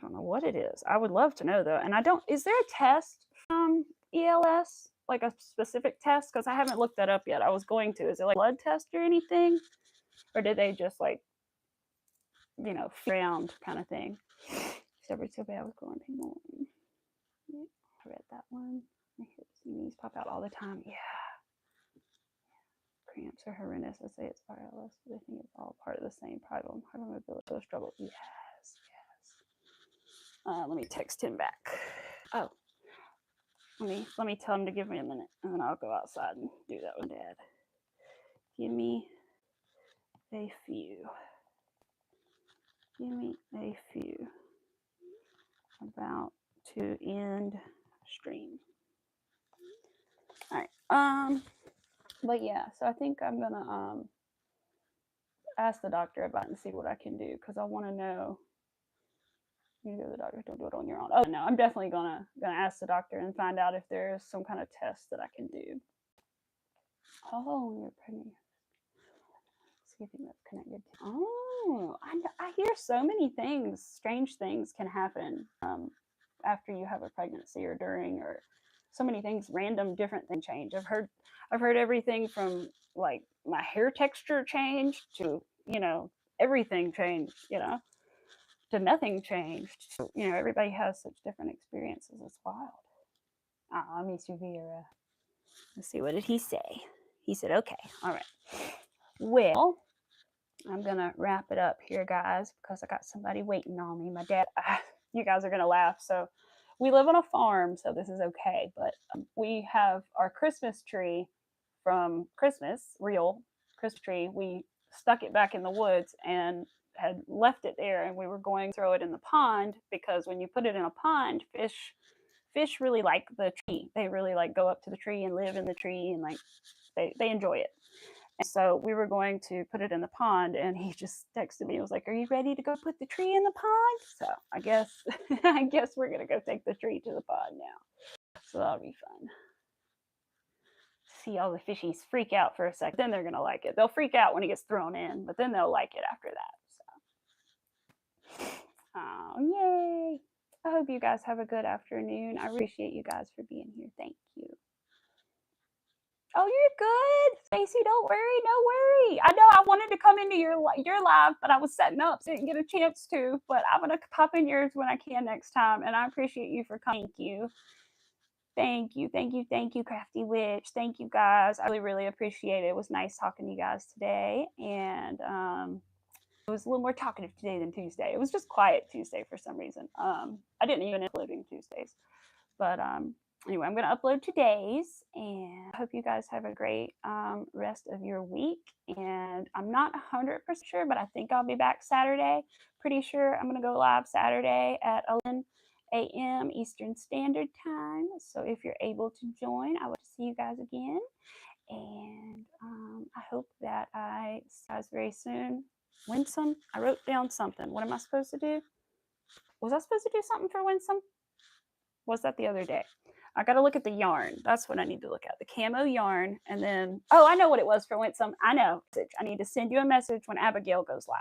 don't know what it is. I would love to know though. And is there a test from ELS? Like a specific test? Because I haven't looked that up yet. I was going to. Is it like a blood test or anything? Or did they just like, round kind of thing? Every so bad I was going to. I read that one. My hips and knees pop out all the time. Yeah. Cramps are horrendous. I say it's RLS, but I think it's all part of the same problem. Hypermobility struggle. Yes. Let me text him back. Oh. Let me tell him to give me a minute, and then I'll go outside and do that with Dad. Give me a few. About to end stream. All right. But yeah, so I think I'm gonna ask the doctor about it and see what I can do, because I want to know. You go to the doctor, don't do it on your own. Oh no, I'm definitely gonna ask the doctor and find out if there's some kind of test that I can do. Oh, you're pregnant. See if that's connected. Oh, I hear so many things. Strange things can happen after you have a pregnancy or during, or so many things. Random, different things change. I've heard everything from like my hair texture changed to everything changed. To nothing changed. Everybody has such different experiences. It's wild. I miss you, Vera. Let's see, what did he say? He said, okay, all right. Well, I'm going to wrap it up here, guys, because I got somebody waiting on me. My dad, you guys are going to laugh. So we live on a farm, so this is okay. But we have our Christmas tree from Christmas, real Christmas tree. We stuck it back in the woods and had left it there, and we were going to throw it in the pond, because when you put it in a pond, fish really like the tree. They really like go up to the tree and live in the tree, and like they enjoy it. And so we were going to put it in the pond, and he just texted me. He was like, "Are you ready to go put the tree in the pond?" So I guess we're gonna go take the tree to the pond now. So that'll be fun. See all the fishies freak out for a second, then they're gonna like it. They'll freak out when it gets thrown in, but then they'll like it after that. So, oh yay! I hope you guys have a good afternoon. I appreciate you guys for being here. Thank you. Oh, you're good, Stacy. Don't worry, no worry. I know I wanted to come into your live, but I was setting up, so I didn't get a chance to. But I'm gonna pop in yours when I can next time, and I appreciate you for coming. Thank you. Thank you, thank you, thank you, Crafty Witch. Thank you, guys. I really, really appreciate it. It was nice talking to you guys today, and it was a little more talkative today than Tuesday. It was just quiet Tuesday for some reason. I didn't even uploading Tuesdays, but anyway, I'm going to upload today's, and I hope you guys have a great rest of your week. And I'm not 100% sure, but I think I'll be back Saturday. Pretty sure I'm going to go live Saturday at 11 a.m. Eastern Standard Time. So if you're able to join, I would see you guys again. And I hope that I see you guys very soon. Winsome, I wrote down something. What am I supposed to do? Was I supposed to do something for Winsome? Was that the other day? I got to look at the yarn. That's what I need to look at. The camo yarn. And then, oh, I know what it was for Winsome. I know. I need to send you a message when Abigail goes live.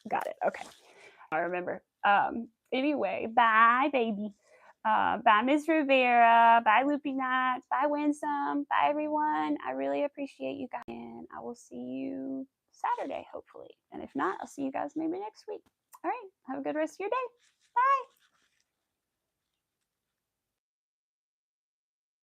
Got it. Okay. I remember. Anyway, bye, baby. Bye, Ms. Rivera. Bye, Loopy Knots. Bye, Winsome. Bye, everyone. I really appreciate you guys. And I will see you Saturday, hopefully. And if not, I'll see you guys maybe next week. All right. Have a good rest of your day. Bye.